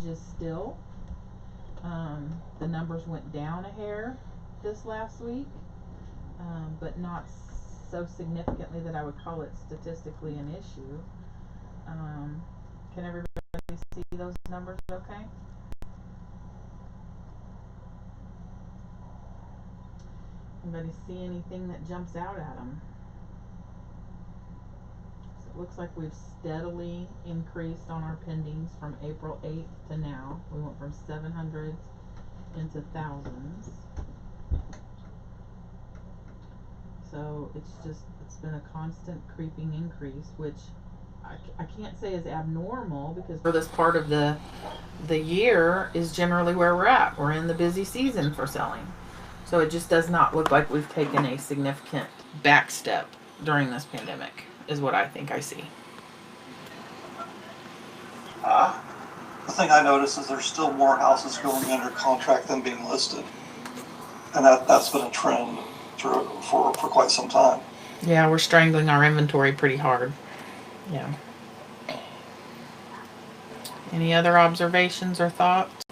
challenges still. The numbers went down a hair this last week, but not so significantly that I would call it statistically an issue. Can everybody see those numbers okay? Anybody see anything that jumps out at them? So it looks like we've steadily increased on our pendings from April 8th to now. We went from 700s into thousands. So it's been a constant creeping increase, which I can't say is abnormal, because for this part of the year is generally where we're at. We're in the busy season for selling. So it just does not look like we've taken a significant back step during this pandemic, is what I think I see. The thing I notice is there's still more houses going under contract than being listed. And that's been a trend for quite some time. Yeah, we're strangling our inventory pretty hard. Yeah. Any other observations or thoughts?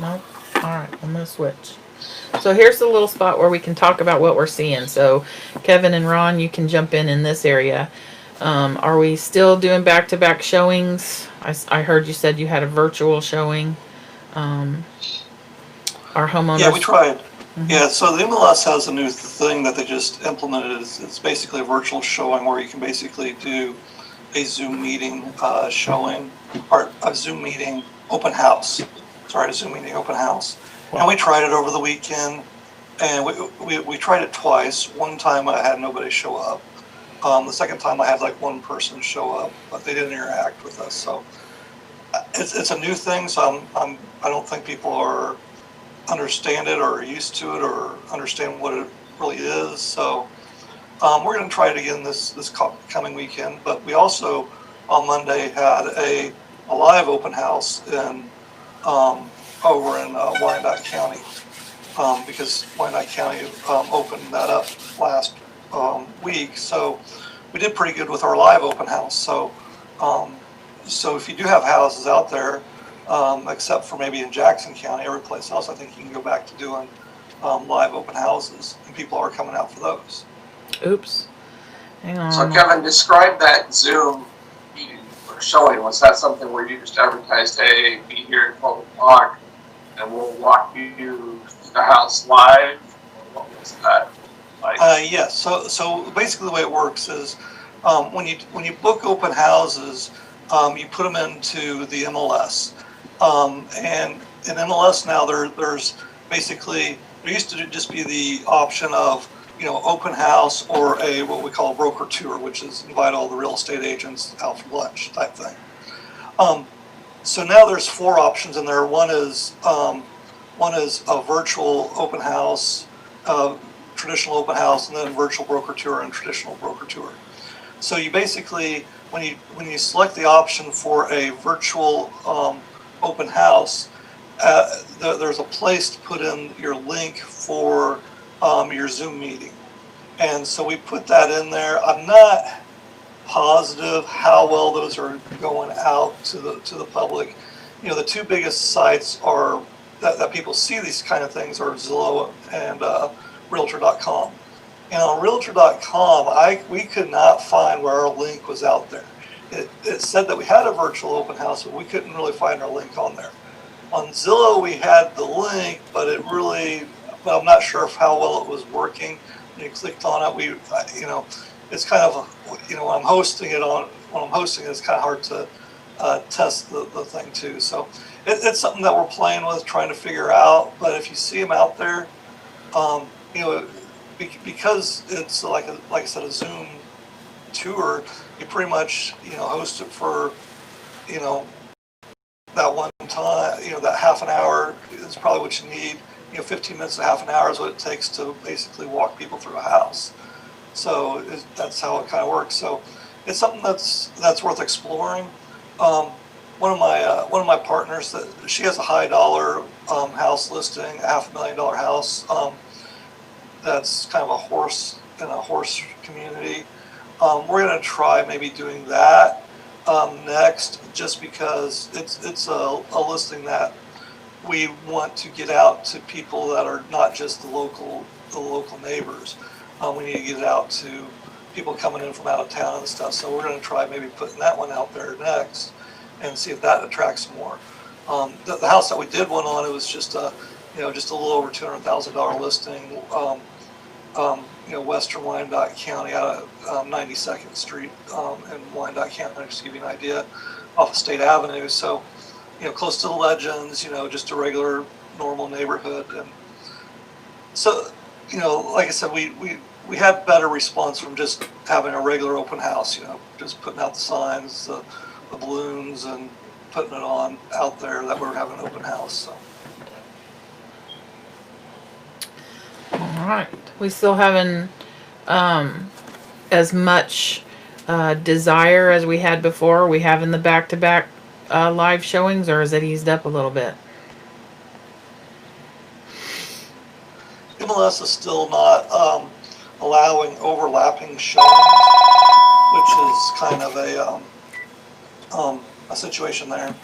Nope. Alright, I'm going to switch. So here's the little spot where we can talk about what we're seeing. So Kevin and Ron, you can jump in this area. Are we still doing back-to-back showings? I heard you said you had a virtual showing. Our homeowners... Yeah, we tried. Mm-hmm. Yeah, so the MLS has a new thing that they just implemented. It's basically a virtual showing where you can basically do a Zoom meeting showing, or a Zoom meeting open house. Sorry, a Zoom meeting open house. And we tried it over the weekend, and we tried it twice. One time I had nobody show up. The second time I had like one person show up, but they didn't interact with us. So it's a new thing. So I don't think people are understand it or used to it or understand what it really is. So we're going to try it again this coming weekend. But we also on Monday had a live open house in over in Wyandotte County, because Wyandotte County opened that up last week. So we did pretty good with our live open house. So so if you do have houses out there, except for maybe in Jackson County, every place else, I think you can go back to doing live open houses, and people are coming out for those. Oops. Hang on. So Kevin, describe that Zoom meeting or showing. Was that something where you just advertised, hey, be here at 12 o'clock, and we'll walk you through the house live? Or what was that like? Yes. So basically the way it works is when you book open houses, you put them into the MLS. And in MLS now, there's basically, there used to just be the option of, open house or what we call a broker tour, which is invite all the real estate agents out for lunch type thing. So now there's 4 options in there. One is a virtual open house, traditional open house, and then virtual broker tour and traditional broker tour. So you basically, when you select the option for a virtual open house, there's a place to put in your link for your Zoom meeting. And so we put that in there. I'm not positive how well those are going out to the public. The 2 biggest sites are that people see these kind of things are Zillow and Realtor.com. And on Realtor.com, we could not find where our link was out there. It said that we had a virtual open house, but we couldn't really find our link on there. On Zillow, we had the link, but I'm not sure how well it was working. When you clicked on it, it's kind of, when I'm hosting it, it's kind of hard to test the thing too. So it's something that we're playing with, trying to figure out. But if you see them out there, because it's like I said, a Zoom tour, you pretty much host it for that one time, that half an hour is probably what you need. 15 minutes to half an hour is what it takes to basically walk people through a house. So that's how it kind of works. So it's something that's worth exploring. One of my partners, she has a high dollar house listing, $500,000 house. that's kind of a horse community. We're going to try maybe doing that next, just because it's a listing that we want to get out to people that are not just the local neighbors. We need to get it out to people coming in from out of town and stuff. So we're going to try maybe putting that one out there next and see if that attracts more. The house that we did one on, it was just a just a little over $200,000 listing. Western Wyandotte County, out of 92nd Street in Wyandotte County, just to give you an idea, off of State Avenue. So, close to the Legends, just a regular, normal neighborhood. And so, like I said, we had better response from just having a regular open house, just putting out the signs, the balloons, and putting it on out there that we're having an open house. So. All right. We still haven't as much desire as we had before. We have in the back-to-back live showings, or is it eased up a little bit? MLS is still not allowing overlapping showings, which is kind of a situation there.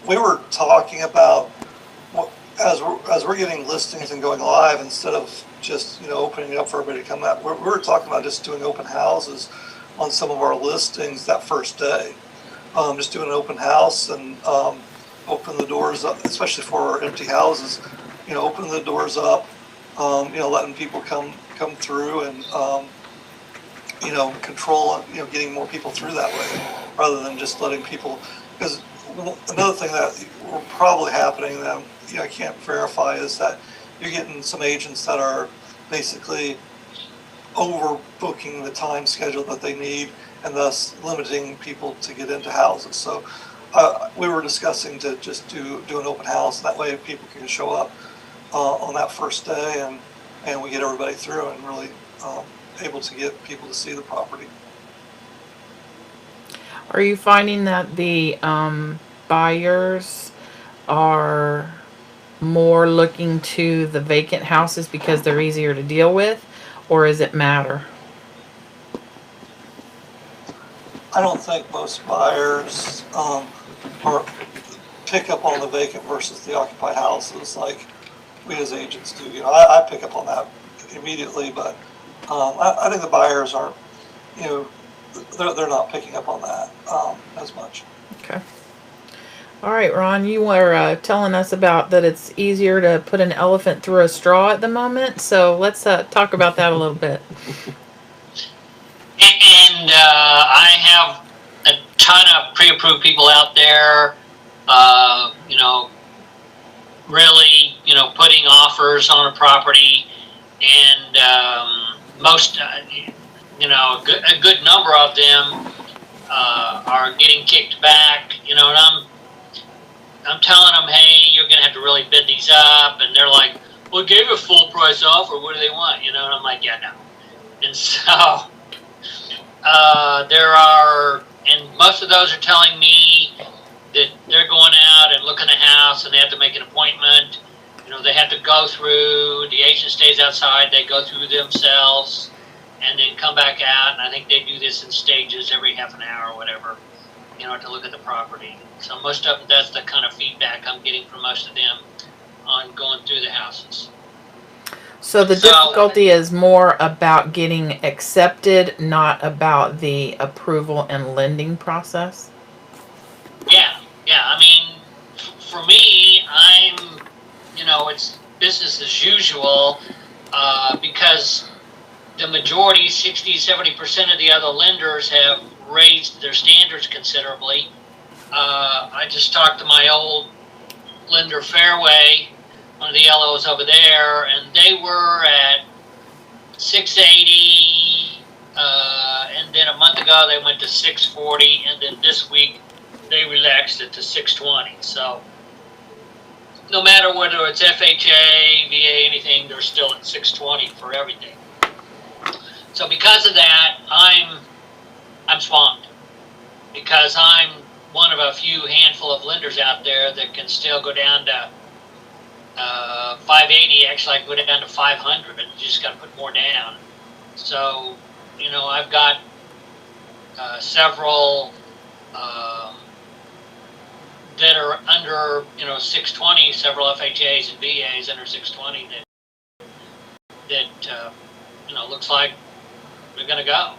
We were talking about, as we're getting listings and going live, instead of just opening it up for everybody to come out, we're talking about just doing open houses on some of our listings that first day. Just doing an open house and open the doors up, especially for our empty houses. Open the doors up, letting people come through and control getting more people through that way, rather than just letting people. Because another thing that will probably happening that I can't verify is that you're getting some agents that are basically overbooking the time schedule that they need, and thus limiting people to get into houses. So we were discussing to just do an open house. That way people can show up on that first day, and we get everybody through and really able to get people to see the property. Are you finding that the buyers are more looking to the vacant houses because they're easier to deal with, or does it matter? I don't think most buyers are pick up on the vacant versus the occupied houses like we as agents do. I pick up on that immediately, but I think the buyers aren't. They're not picking up on that as much. Okay. All right, Ron, you were telling us about that it's easier to put an elephant through a straw at the moment. So let's talk about that a little bit. And I have a ton of pre-approved people out there, really, putting offers on a property, and most, a good number of them are getting kicked back, and I'm telling them, hey, you're going to have to really bid these up, and they're like, well, gave a full price offer, what do they want, and I'm like, yeah, no. And so there are, and most of those are telling me that they're going out and looking at a house, and they have to make an appointment. They have to go through, the agent stays outside, they go through themselves, and then come back out, and I think they do this in stages every half an hour or whatever, to look at the property. So most of them, that's the kind of feedback I'm getting from most of them on going through the houses. So the difficulty is more about getting accepted, not about the approval and lending process? Yeah. I mean, for me, it's business as usual, because the majority, 60-70% of the other lenders have raised their standards considerably. I just talked to my old lender, Fairway, one of the LOs over there, and they were at 680, and then a month ago they went to 640, and then this week they relaxed it to 620. So no matter whether it's FHA, VA, anything, they're still at 620 for everything. So because of that, I'm swamped, because I'm one of a few handful of lenders out there that can still go down to 580, actually I can go down to 500, and you just got to put more down. So, I've got several that are under, 620, several FHAs and VAs under 620 that looks like they're going to go.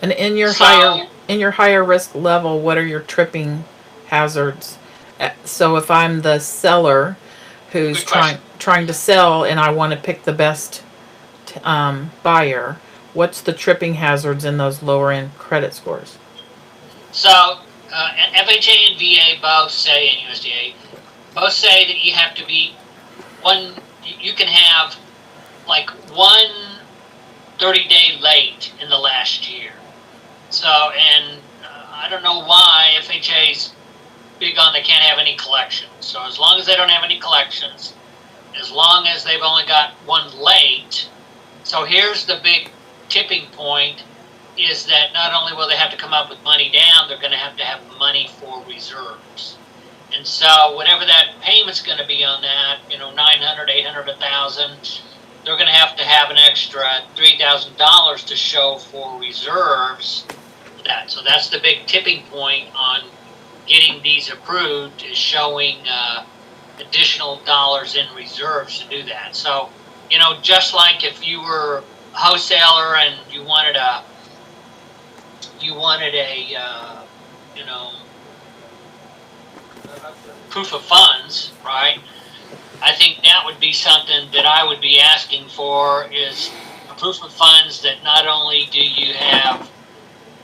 And in your So- higher risk level, what are your tripping hazards? So if I'm the seller who's Good question. trying to sell and I want to pick the best buyer, what's the tripping hazards in those lower end credit scores? So, FHA and VA both say, and USDA, both say that you have to be you can have like one 30-day late in the last year. So, and I don't know why FHA's big on they can't have any collections. So as long as they don't have any collections, as long as they've only got one late, so here's the big tipping point, is that not only will they have to come up with money down, they're going to have money for reserves. And so whatever that payment's going to be on that, $900, $800, $1,000, they're going to have an extra $3,000 to show for reserves. So that's the big tipping point on getting these approved, is showing additional dollars in reserves to do that. So, just like if you were a wholesaler and you wanted a proof of funds, right? I think that would be something that I would be asking for, is a proof of funds that not only do you have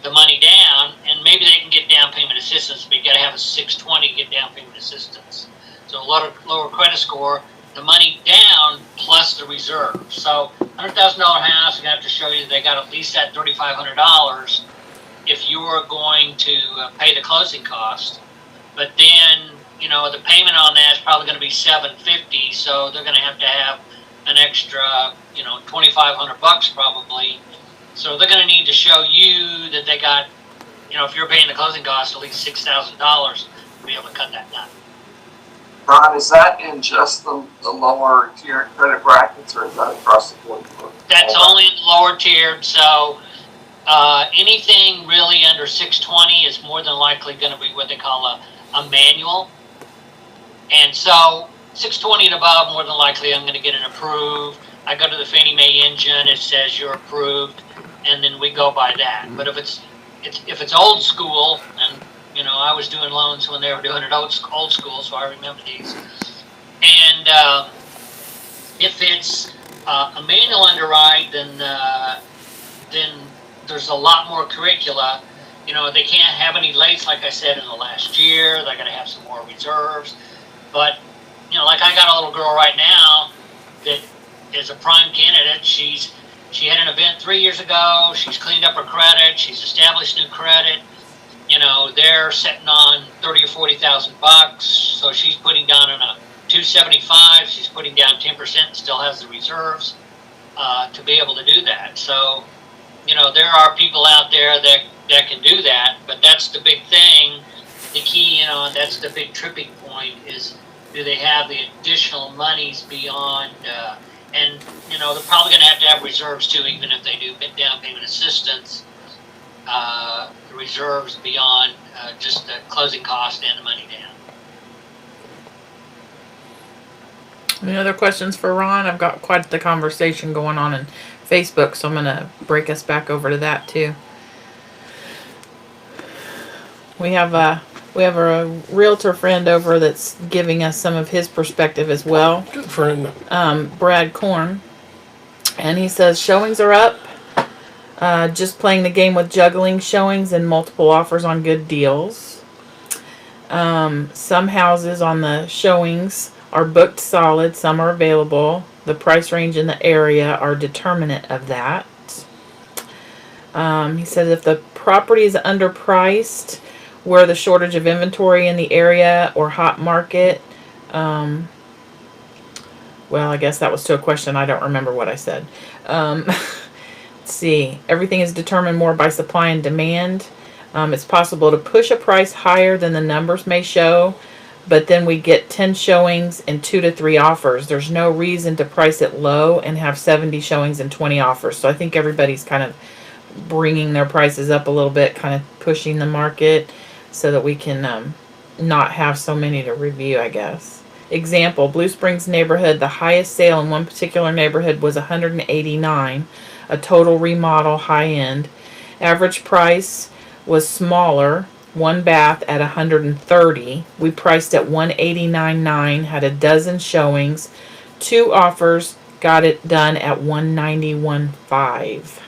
the money down, and maybe they can get down payment assistance, but you got to have a 620 to get down payment assistance. So a lower credit score, the money down plus the reserve. So $100,000 house, you're going to have to show you they got at least that $3,500 if you are going to pay the closing cost. But then, the payment on that is probably going to be $750, so they're going to have an extra, $2,500 probably. So they're going to need to show you that they got, if you're paying the closing cost, at least $6,000 to be able to cut that down. Ron, is that in just the lower tier credit brackets, or is that across the board? That's only in the lower tiered. So anything really under 620 is more than likely going to be what they call a manual. And so 620 and above, more than likely I'm going to get an approved. I go to the Fannie Mae engine, it says you're approved, and then we go by that. But if it's old school, and I was doing loans when they were doing it old school, so I remember these. And if it's a manual underwrite, then there's a lot more curricula. They can't have any lates, like I said, in the last year. They're going to have some more reserves. But like I got a little girl right now that is a prime candidate. She had an event 3 years ago. She's cleaned up her credit. She's established new credit. They're sitting on $30,000 or $40,000, so she's putting down on a 275. She's putting down 10% and still has the reserves to be able to do that. So, there are people out there that can do that, but that's the big thing. The key, and that's the big tripping point, is do they have the additional monies beyond, and they're probably going to have reserves too, even if they do down payment assistance. The reserves beyond just the closing cost and the money down. Any other questions for Ron? I've got quite the conversation going on in Facebook, so I'm going to break us back over to that too. We have a realtor friend over that's giving us some of his perspective as well. Good friend. Brad Korn, and he says showings are up. Just playing the game with juggling showings and multiple offers on good deals. Some houses on the showings are booked solid. Some are available. The price range in the area are determinant of that. He says if the property is underpriced, where the shortage of inventory in the area or hot market. Well, I guess that was to a question. I don't remember what I said. Let's see. Everything is determined more by supply and demand. It's possible to push a price higher than the numbers may show. but then we get 10 showings and 2 to 3 offers. There's no reason to price it low and have 70 showings and 20 offers. So I think everybody's kind of bringing their prices up a little bit, kind of pushing the market so that we can not have so many to review, I guess. Example, Blue Springs neighborhood, the highest sale in one particular neighborhood was 189, a total remodel high end. Average price was smaller, one bath at 130. We priced at 189.9, had a dozen showings, 2 offers, got it done at 191.5.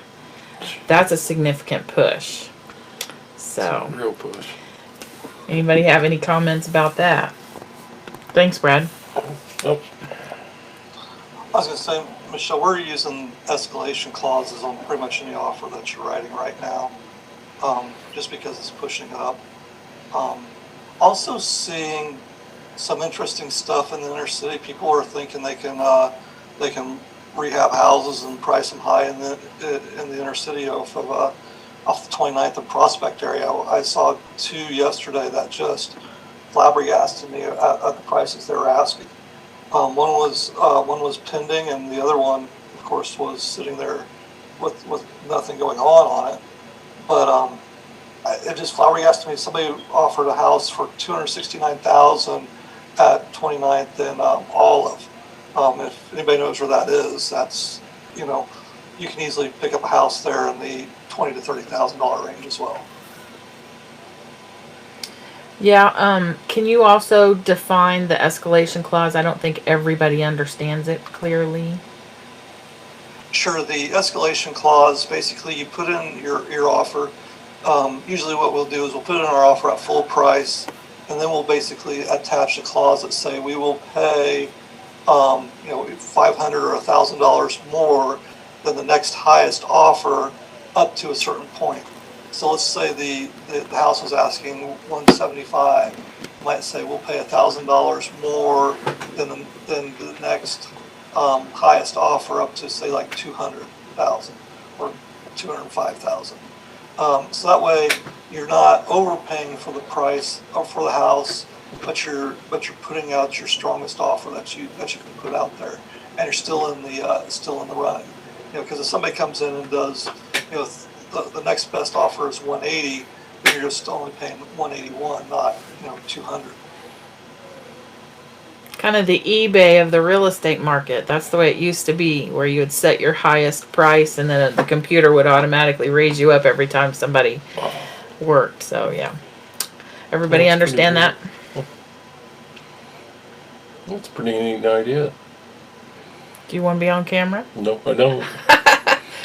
That's a significant push. So, Real push. anybody have any comments about that? Thanks, Brad. Oh, I was going to say, Michelle, we're using escalation clauses on pretty much any offer that you're writing right now, just because it's pushing it up. Also seeing some interesting stuff in the inner city. People are thinking they can rehab houses and price them high in the inner city off the 29th and Prospect area. I saw 2 yesterday that just flabbergasted me at the prices they were asking. One was pending, and the other one, of course, was sitting there with nothing going on it. But it just flabbergasted me. Somebody offered a house for $269,000 at 29th and Olive. If anybody knows where that is, that's, you can easily pick up a house there in the $20,000 to $30,000 range as well. Yeah, can you also define the escalation clause? I don't think everybody understands it clearly. Sure, the escalation clause, basically you put in your offer. Usually what we'll do is we'll put in our offer at full price, and then we'll basically attach a clause that say we will pay $500 or $1,000 more than the next highest offer up to a certain point. So let's say the house was asking $175. You might say we'll pay $1,000 more than the next highest offer up to say like $200,000 or $205,000. So that way you're not overpaying for the price or for the house, but you're putting out your strongest offer that you can put out there, and you're still in the running. Because if somebody comes in and does, the next best offer is 180, then you're just only paying 181, not 200. Kind of the eBay of the real estate market. That's the way it used to be, where you would set your highest price and then the computer would automatically raise you up every time somebody worked. So yeah, everybody understand that? that's a pretty neat idea. Do you want to be on camera? Nope, I don't.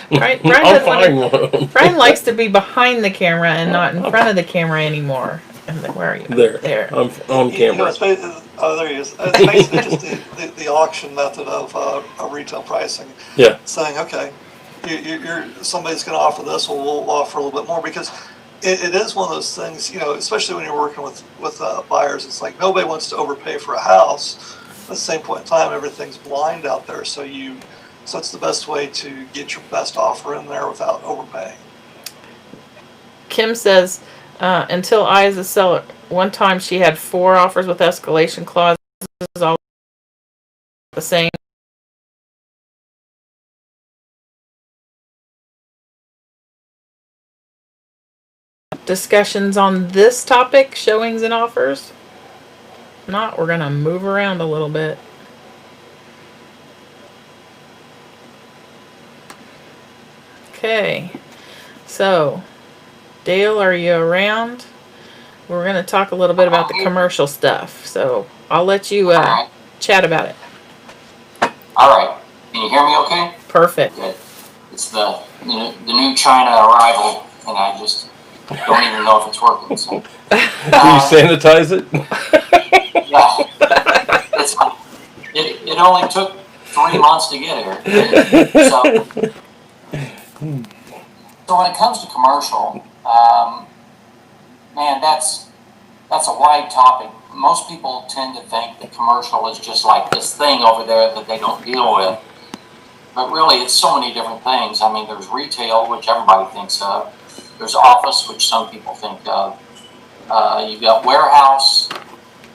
Brian I'm doesn't fine wanna- with them. Brian likes to be behind the camera and not in front of the camera anymore. And where are you? There. I'm on camera. There he is. It's basically just the auction method of retail pricing. Yeah. Saying, okay, you're somebody's going to offer this, well, we'll offer a little bit more, because it is one of those things, especially when you're working with buyers. It's like nobody wants to overpay for a house. At the same point in time, everything's blind out there, so it's the best way to get your best offer in there without overpaying. Kim says, until I, as a seller, one time she had 4 offers with escalation clauses, all the same. Discussions on this topic, showings and offers? If not, we're going to move around a little bit. Okay, so Dale, are you around? We're going to talk a little bit about the commercial stuff, so I'll let you chat about it. All right. Can you hear me okay? Perfect. Good. It's the new China arrival, and I just don't even know if it's working. So. Do you sanitize it? Yeah. It only took 3 months to get here. So when it comes to commercial, man, that's a wide topic. Most people tend to think that commercial is just like this thing over there that they don't deal with. But really, it's so many different things. I mean, there's retail, which everybody thinks of. There's office, which some people think of. You've got warehouse.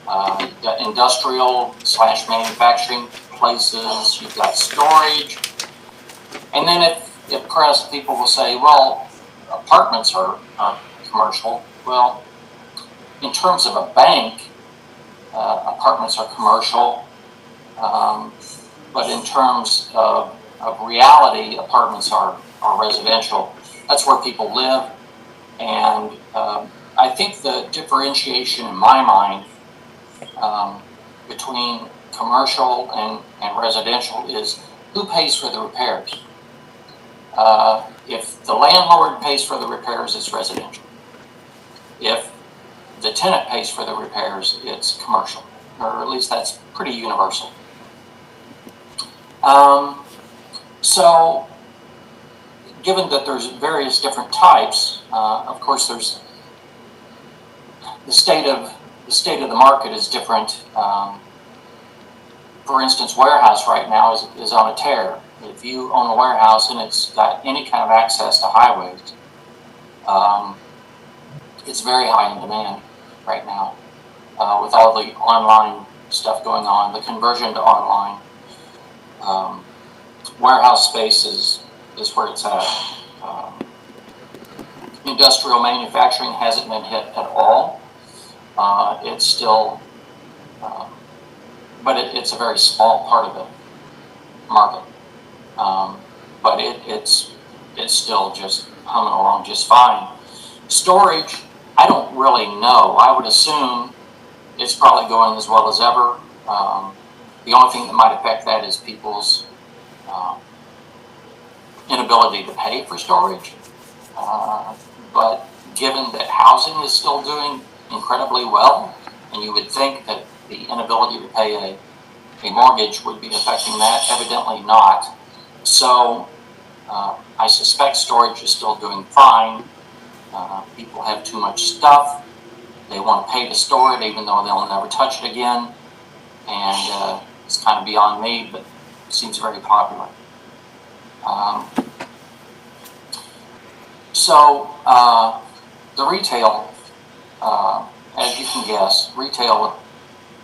You've got industrial / manufacturing places. You've got storage. And then if pressed, people will say, well, apartments are commercial. Well, in terms of a bank, apartments are commercial. But in terms of reality, apartments are residential. That's where people live. And I think the differentiation in my mind between commercial and residential is who pays for the repairs. If the landlord pays for the repairs, it's residential. If the tenant pays for the repairs, it's commercial, or at least that's pretty universal. So, given that there's various different types, of course, there's the state of the market is different. For instance, warehouse right now is on a tear. If you own a warehouse and it's got any kind of access to highways, it's very high in demand right now. With all the online stuff going on, the conversion to online, warehouse space is where it's at. Industrial manufacturing hasn't been hit at all. It's still, but it's a very small part of the market. But it's still just humming along just fine. Storage, I don't really know. I would assume it's probably going as well as ever. The only thing that might affect that is people's inability to pay for storage. But given that housing is still doing incredibly well, and you would think that the inability to pay a mortgage would be affecting that, evidently not. So I suspect storage is still doing fine. People have too much stuff. They want to pay to store it even though they'll never touch it again. And it's kind of beyond me, but it seems very popular. The retail, as you can guess, retail,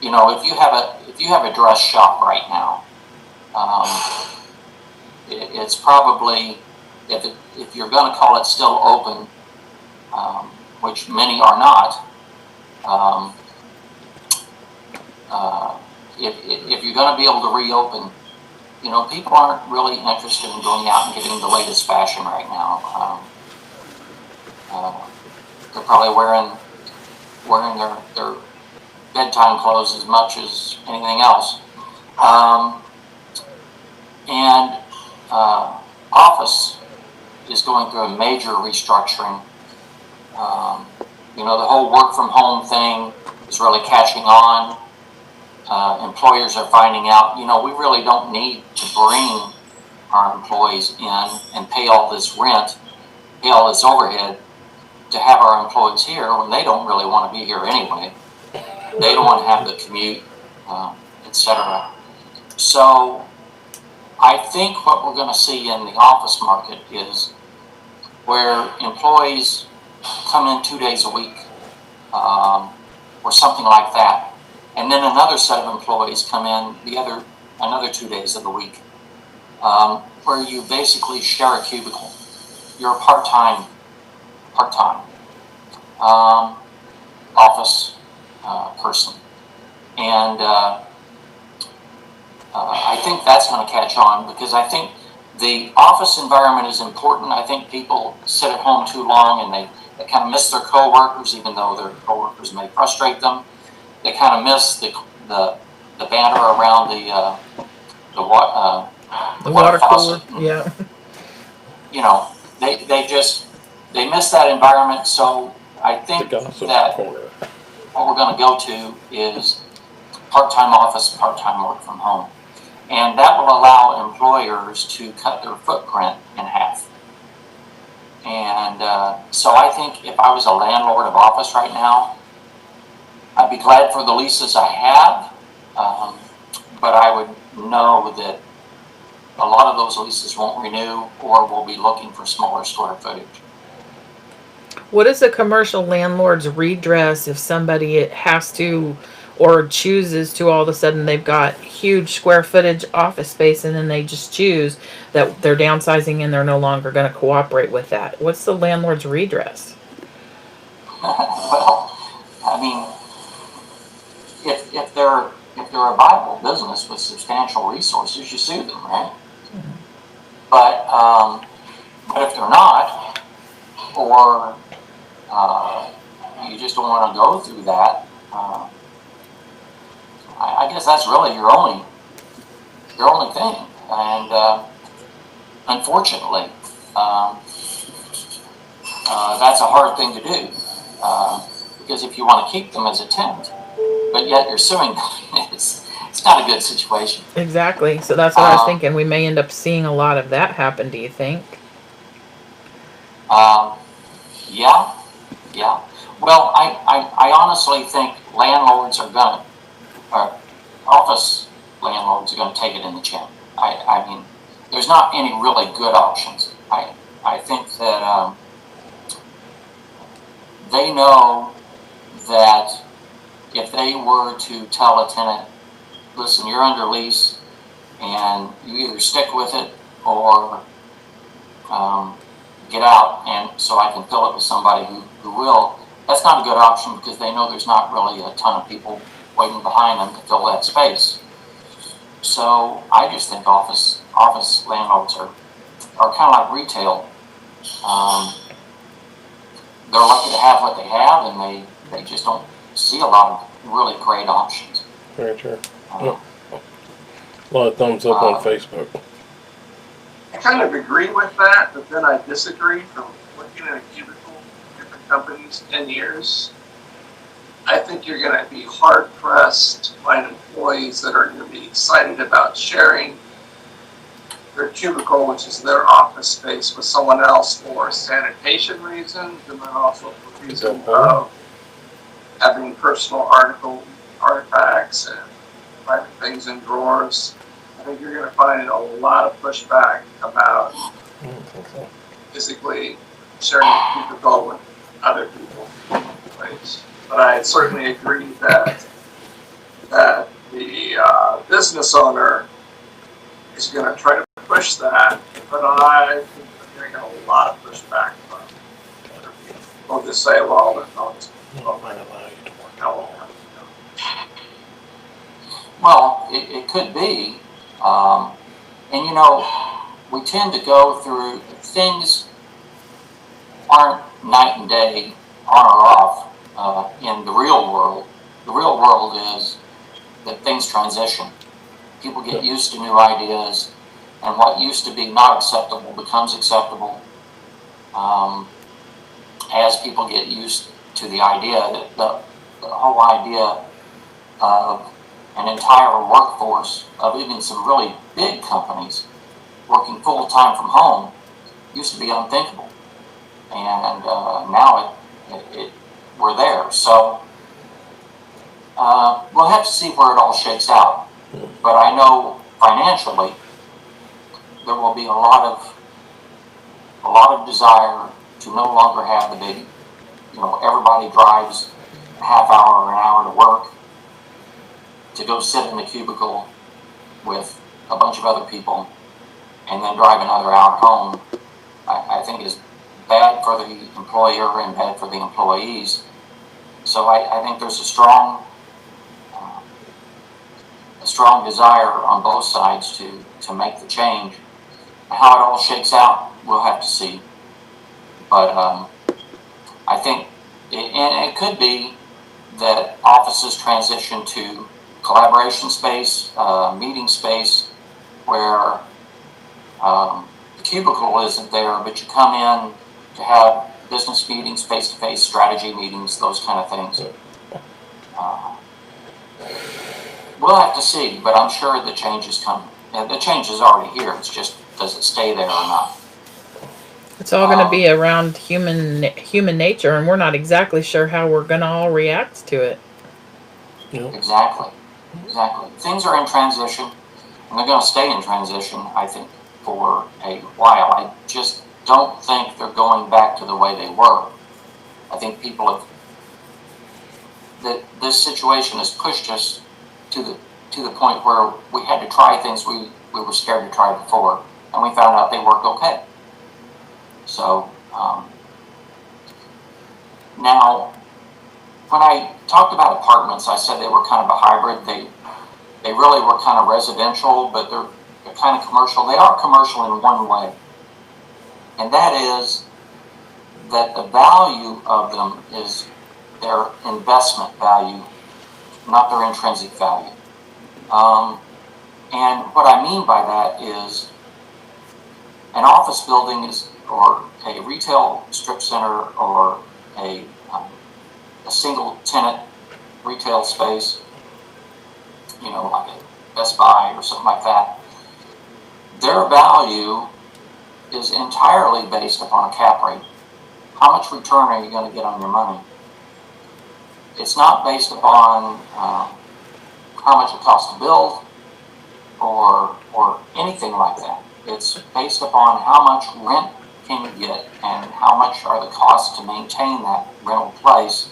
if you have a dress shop right now, it's probably, if you're going to call it still open, which many are not, if you're going to be able to reopen, people aren't really interested in going out and getting the latest fashion right now. They're probably wearing their bedtime clothes as much as anything else. Office is going through a major restructuring. The whole work from home thing is really catching on. Employers are finding out, we really don't need to bring our employees in and pay all this rent, pay all this overhead to have our employees here when they don't really want to be here anyway. They don't want to have the commute, etc. So I think what we're going to see in the office market is where employees come in 2 days a week, or something like that. And then another set of employees come in another 2 days of the week, where you basically share a cubicle. You're a part-time office person. And I think that's going to catch on, because I think the office environment is important. I think people sit at home too long and they kind of miss their coworkers, even though their coworkers may frustrate them. They kind of miss the banter around the water cooler. faucet. Yeah. They miss that environment. So I think The gossip that corner. what we're going to go to is part-time office, part-time work from home. And that will allow employers to cut their footprint in half. And so I think if I was a landlord of office right now, I'd be glad for the leases I have, but I would know that a lot of those leases won't renew, or will be looking for smaller square footage. What is a commercial landlord's redress if somebody has to, or chooses to, all of a sudden they've got huge square footage office space, and then they just choose that they're downsizing and they're no longer going to cooperate with that. What's the landlord's redress? Well, I mean, if they're a viable business with substantial resources, you sue them, right? But if they're not, or you just don't want to go through that, I guess that's really your only thing. And unfortunately, that's a hard thing to do, because if you want to keep them as a tenant, but yet you're suing them, it's not a good situation. Exactly. So that's what I was thinking. We may end up seeing a lot of that happen. Do you think? Yeah. Well, I honestly think landlords are gonna, or office landlords are gonna take it in the chin. I mean, there's not any really good options. I think that they know that if they were to tell a tenant, listen, you're under lease and you either stick with it or get out, and so I can fill it with somebody who will. That's not a good option because they know there's not really a ton of people waiting behind them to fill that space. So I just think office landlords are kind of like retail. They're lucky to have what they have, and they just don't see a lot of really great options. Very true. A lot of thumbs up on Facebook. I kind of agree with that, but then I disagree. From working in a cubicle, different companies, 10 years, I think you're going to be hard pressed to find employees that are going to be excited about sharing their cubicle, which is their office space, with someone else for sanitation reasons, and then also for reasons of having personal artifacts and private things in drawers. I think you're going to find a lot of pushback about physically sharing a cubicle with other people in the place. But I certainly agree that the business owner is going to try to push that. But I think they're getting a lot of pushback from other people. They'll just say, well, there's no Well, it could be. And you know, we tend to go through things aren't night and day, on or off in the real world. The real world is that things transition. People get used to new ideas, and what used to be not acceptable becomes acceptable as people get used to the idea that the whole idea of an entire workforce of even some really big companies working full-time from home used to be unthinkable. And now we're there. So we'll have to see where it all shakes out. But I know financially there will be a lot of desire to no longer have the big, everybody drives a half hour or an hour to work to go sit in the cubicle with a bunch of other people and then drive another hour home. I think is bad for the employer and bad for the employees. So I think there's a strong desire on both sides to make the change. How it all shakes out, we'll have to see. But I think, and it could be that offices transition to collaboration space, meeting space, where the cubicle isn't there, but you come in to have business meetings, face-to-face strategy meetings, those kind of things. We'll have to see, but I'm sure the change is coming. The change is already here. It's just, does it stay there or not? It's all going to be around human nature, and we're not exactly sure how we're going to all react to it. Exactly. Things are in transition, and they're going to stay in transition, I think, for a while. I just don't think they're going back to the way they were. I think people have that this situation has pushed us to the point where we had to try things we were scared to try before, and we found out they work okay. So now, when I talked about apartments, I said they were kind of a hybrid. They really were kind of residential, but they're kind of commercial. They are commercial in one way, and that is that the value of them is their investment value, not their intrinsic value. And what I mean by that is an office building or a retail strip center, or a single tenant retail space, like a Best Buy or something like that. Their value is entirely based upon a cap rate. How much return are you going to get on your money? It's not based upon how much it costs to build or anything like that. It's based upon how much rent can you get and how much are the costs to maintain that rental place.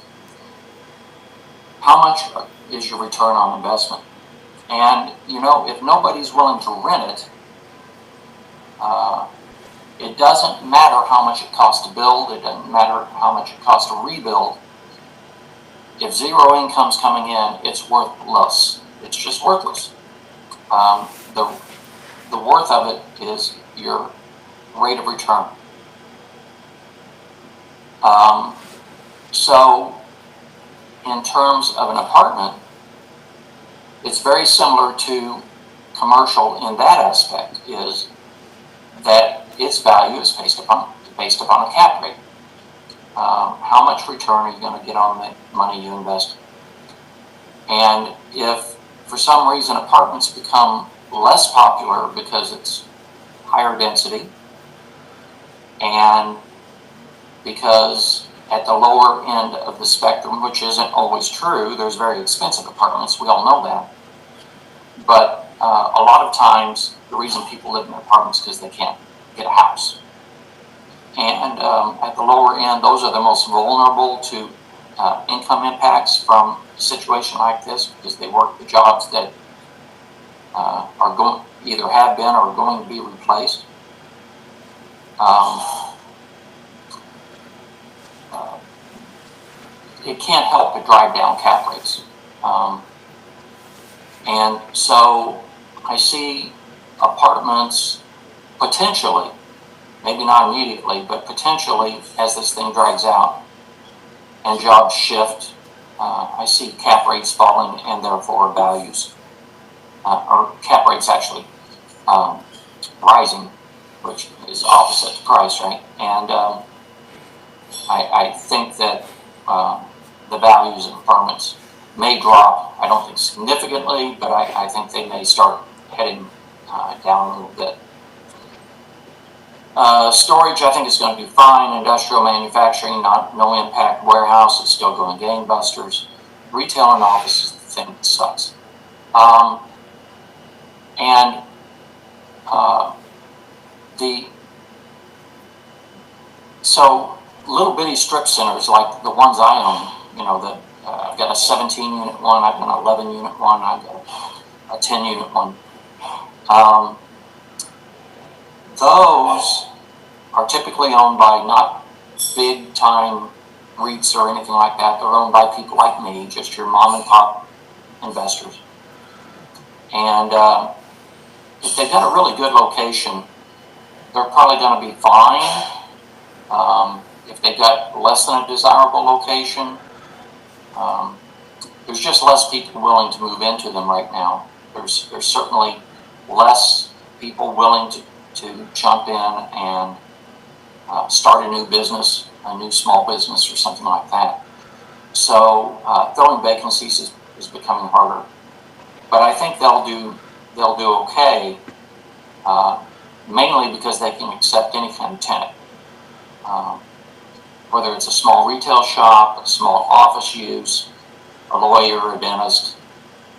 How much is your return on investment? And if nobody's willing to rent it, it doesn't matter how much it costs to build. It doesn't matter how much it costs to rebuild. If zero income's coming in, it's worthless. It's just worthless. The worth of it is your rate of return. So, in terms of an apartment, it's very similar to commercial in that aspect, is that its value is based upon a cap rate. How much return are you going to get on the money you invest? And if for some reason apartments become less popular because it's higher density, and because at the lower end of the spectrum, which isn't always true, there's very expensive apartments, we all know that. But a lot of times the reason people live in apartments is because they can't get a house. And at the lower end, those are the most vulnerable to income impacts from a situation like this, because they work the jobs that are going, either have been or are going to be replaced. It can't help but drive down cap rates. And so I see apartments potentially, maybe not immediately, but potentially as this thing drags out and jobs shift, I see cap rates falling and therefore values, or cap rates actually rising, which is opposite to price, right? And I think that the values of apartments may drop. I don't think significantly, but I think they may start heading down a little bit. Storage, I think, is going to be fine. Industrial manufacturing, no impact. Warehouse is still going gangbusters. Retail and office is the thing that sucks. So little bitty strip centers like the ones I own, that I've got a 17 unit one, I've got an 11 unit one, I've got a 10 unit one. Those are typically owned by not big time REITs or anything like that. They're owned by people like me, just your mom and pop investors. And if they've got a really good location, they're probably going to be fine. If they've got less than a desirable location, there's just less people willing to move into them right now. There's certainly less people willing to jump in and start a new business, a new small business or something like that. So filling vacancies is becoming harder. But I think they'll do okay, mainly because they can accept any kind of tenant. Whether it's a small retail shop, a small office use, a lawyer, a dentist,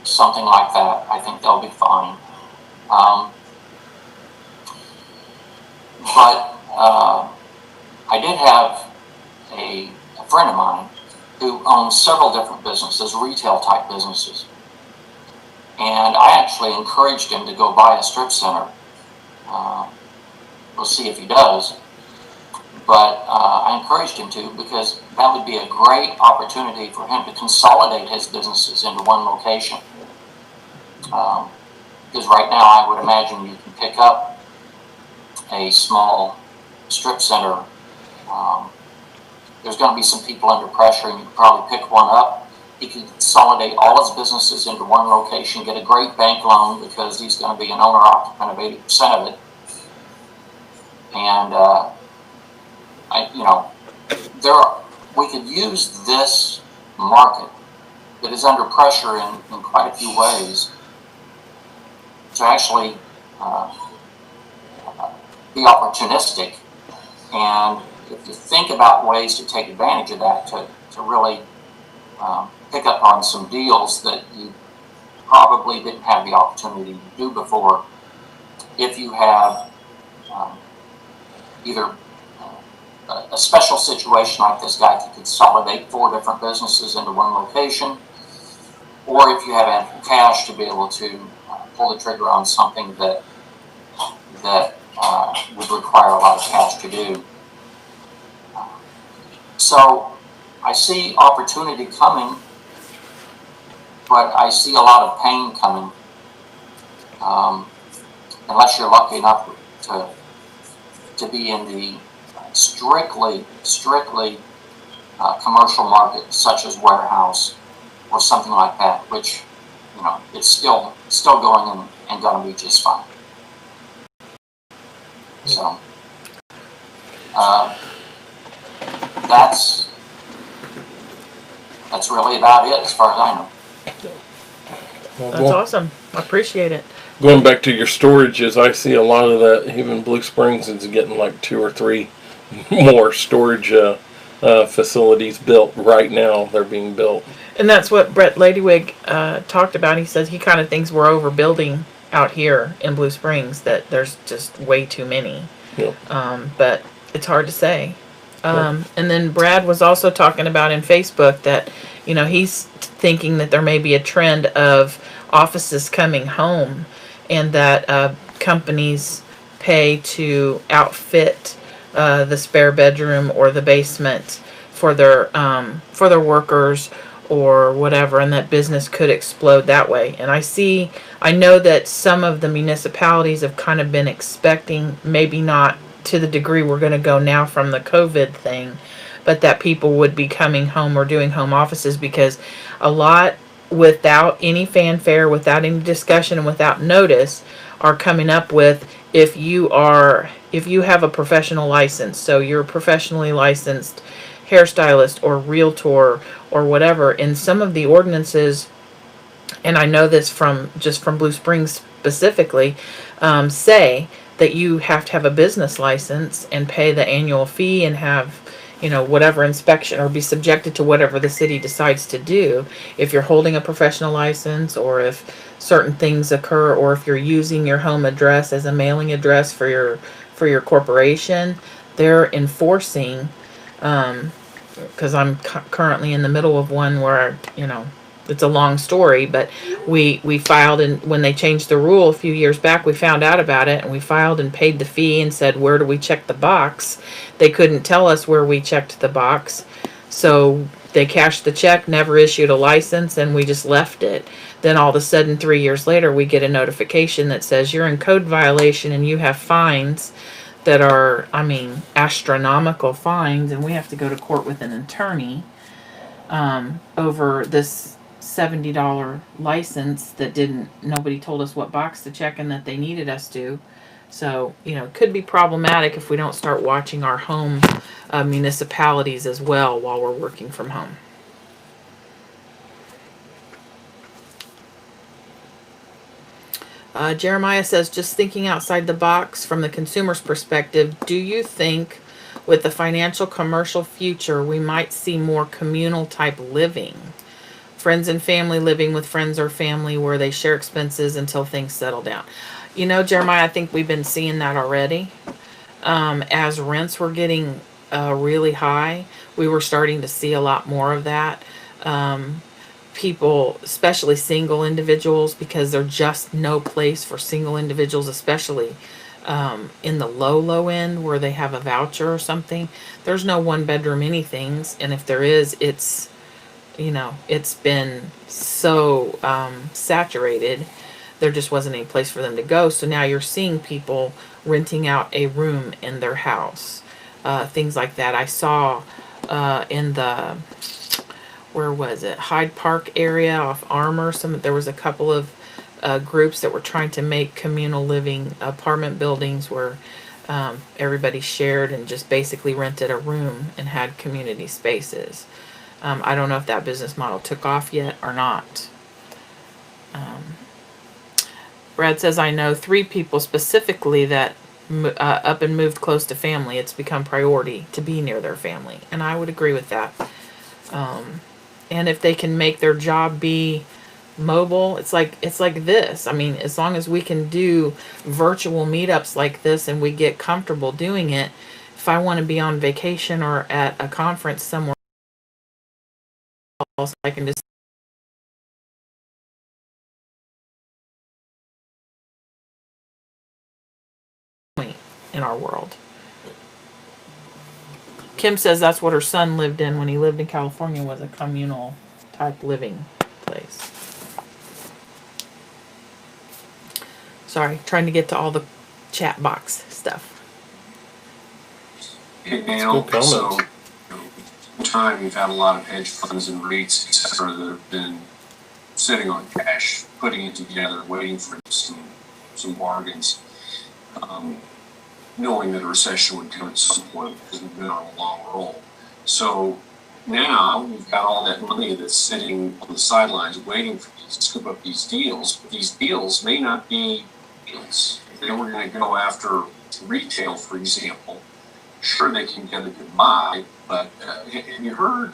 something like that, I think they'll be fine. But I did have a friend of mine who owns several different businesses, retail type businesses. And I actually encouraged him to go buy a strip center. We'll see if he does. But I encouraged him to, because that would be a great opportunity for him to consolidate his businesses into one location. Because right now I would imagine you can pick up a small strip center. There's going to be some people under pressure, and you can probably pick one up. He can consolidate all his businesses into one location, get a great bank loan because he's going to be an owner-occupant of 80% of it. And we could use this market that is under pressure in quite a few ways to actually be opportunistic. And if you think about ways to take advantage of that, to really pick up on some deals that you probably didn't have the opportunity to do before, if you have either a special situation like this guy could consolidate 4 different businesses into one location, or if you have ample cash to be able to pull the trigger on something that would require a lot of cash to do. So I see opportunity coming, but I see a lot of pain coming. Unless you're lucky enough to be in the strictly commercial market, such as warehouse or something like that, which, it's still going and going to be just fine. So that's really about it as far as I know. Well, That's awesome. I appreciate it. Going back to your storages, I see a lot of that. Even Blue Springs is getting like 2 or 3 more storage facilities built right now. They're being built. And that's what Brett Ladywig talked about. He says he kind of thinks we're overbuilding out here in Blue Springs, that there's just way too many. Yep. But it's hard to say. And then Brad was also talking about in Facebook that, he's thinking that there may be a trend of offices coming home, and that companies pay to outfit the spare bedroom or the basement for their workers or whatever, and that business could explode that way. And I know that some of the municipalities have kind of been expecting, maybe not to the degree we're going to go now from the COVID thing, but that people would be coming home or doing home offices, because a lot, without any fanfare, without any discussion, and without notice, are coming up with, if you have a professional license, so you're a professionally licensed hairstylist or realtor or whatever, in some of the ordinances, and I know this from Blue Springs specifically, say that you have to have a business license and pay the annual fee and have, whatever inspection, or be subjected to whatever the city decides to do. If you're holding a professional license, or if certain things occur, or if you're using your home address as a mailing address for your corporation, they're enforcing, because I'm currently in the middle of one where, it's a long story, but we filed, and when they changed the rule a few years back, we found out about it, and we filed and paid the fee and said, where do we check the box? They couldn't tell us where we checked the box, so they cashed the check, never issued a license, and we just left it. Then all of a sudden, 3 years later, we get a notification that says you're in code violation and you have fines that are, astronomical fines, and we have to go to court with an attorney over this $70 license that nobody told us what box to check and that they needed us to. So, it could be problematic if we don't start watching our home municipalities as well while we're working from home. Jeremiah says, just thinking outside the box from the consumer's perspective, do you think with the financial commercial future we might see more communal type living? Friends and family living with friends or family where they share expenses until things settle down. Jeremiah, I think we've been seeing that already. As rents were getting really high. We were starting to see a lot more of that. People, especially single individuals, because there's just no place for single individuals, especially in the low end where they have a voucher or something. There's no one bedroom anythings, and if there is, it's it's been so saturated. There just wasn't any place for them to go. So now you're seeing people renting out a room in their house, things like that. I saw in the, where was it, Hyde Park area off Armour. There was a couple of groups that were trying to make communal living apartment buildings where everybody shared and just basically rented a room and had community spaces. I don't know if that business model took off yet or not. Brad says, I know 3 people specifically that up and moved close to family. It's become priority to be near their family. And I would agree with that. And if they can make their job be mobile, it's like this. I mean, as long as we can do virtual meetups like this and we get comfortable doing it, if I want to be on vacation or at a conference somewhere else, I can just in our world. Kim says that's what her son lived in when he lived in California, was a communal type living place. Sorry, trying to get to all the chat box stuff. And also, in time, you've had a lot of hedge funds and REITs, et cetera, that have been sitting on cash, putting it together, waiting for some bargains, knowing that a recession would come at some point because we've been on a long roll. So now we've got all that money that's sitting on the sidelines waiting for you to scoop up these deals. But these deals may not be deals. If they were going to go after retail, for example, sure they can get a good buy, but have you heard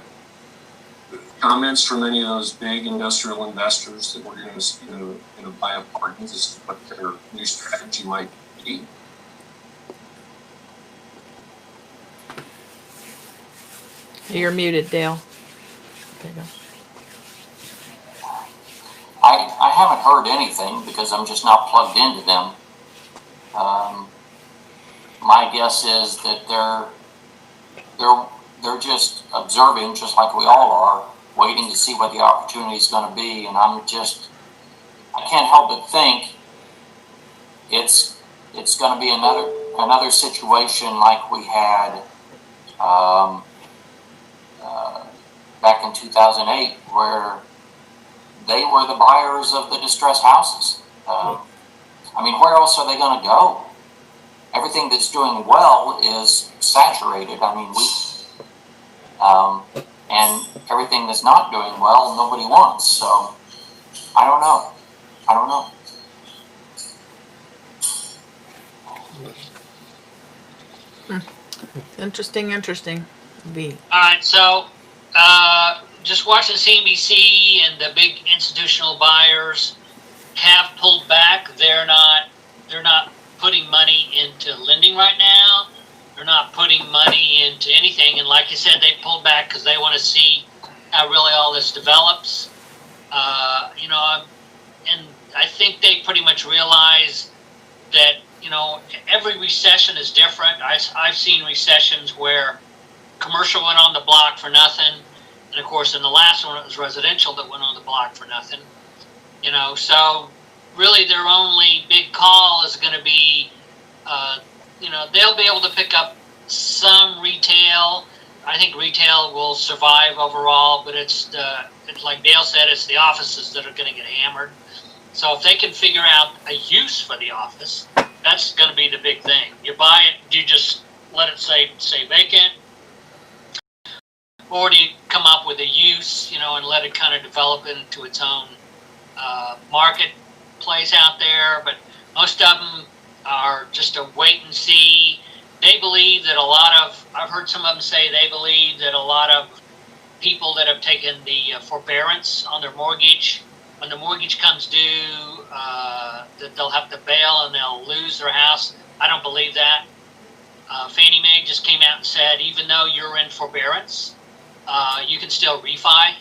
comments from any of those big industrial investors that we're going to buy apartments as to what their new strategy might be? You're muted, Dale. There you go. I haven't heard anything because I'm just not plugged into them. My guess is that they're just observing, just like we all are, waiting to see what the opportunity is going to be. And I can't help but think it's going to be another situation like we had back in 2008, where they were the buyers of the distressed houses. I mean, where else are they going to go? Everything that's doing well is saturated. I mean, and everything that's not doing well, nobody wants. So, I don't know. Interesting. B. All right, so just watching CNBC, and the big institutional buyers have pulled back. They're not putting money into lending right now. They're not putting money into anything. And like you said, they pulled back because they want to see how really all this develops. And I think they pretty much realize that, every recession is different. I've seen recessions where commercial went on the block for nothing. And of course, in the last one, it was residential that went on the block for nothing. So really their only big call is going to be, they'll be able to pick up some retail. I think retail will survive overall, but it's like Dale said, it's the offices that are going to get hammered. So if they can figure out a use for the office, that's going to be the big thing. You buy it, do you just let it say vacant? Or do you come up with a use, and let it kind of develop into its own marketplace out there? But most of them are just a wait and see. They believe that I've heard some of them say they believe that a lot of people that have taken the forbearance on their mortgage, when the mortgage comes due, that they'll have to bail and they'll lose their house. I don't believe that. Fannie Mae just came out and said, even though you're in forbearance, you can still refi.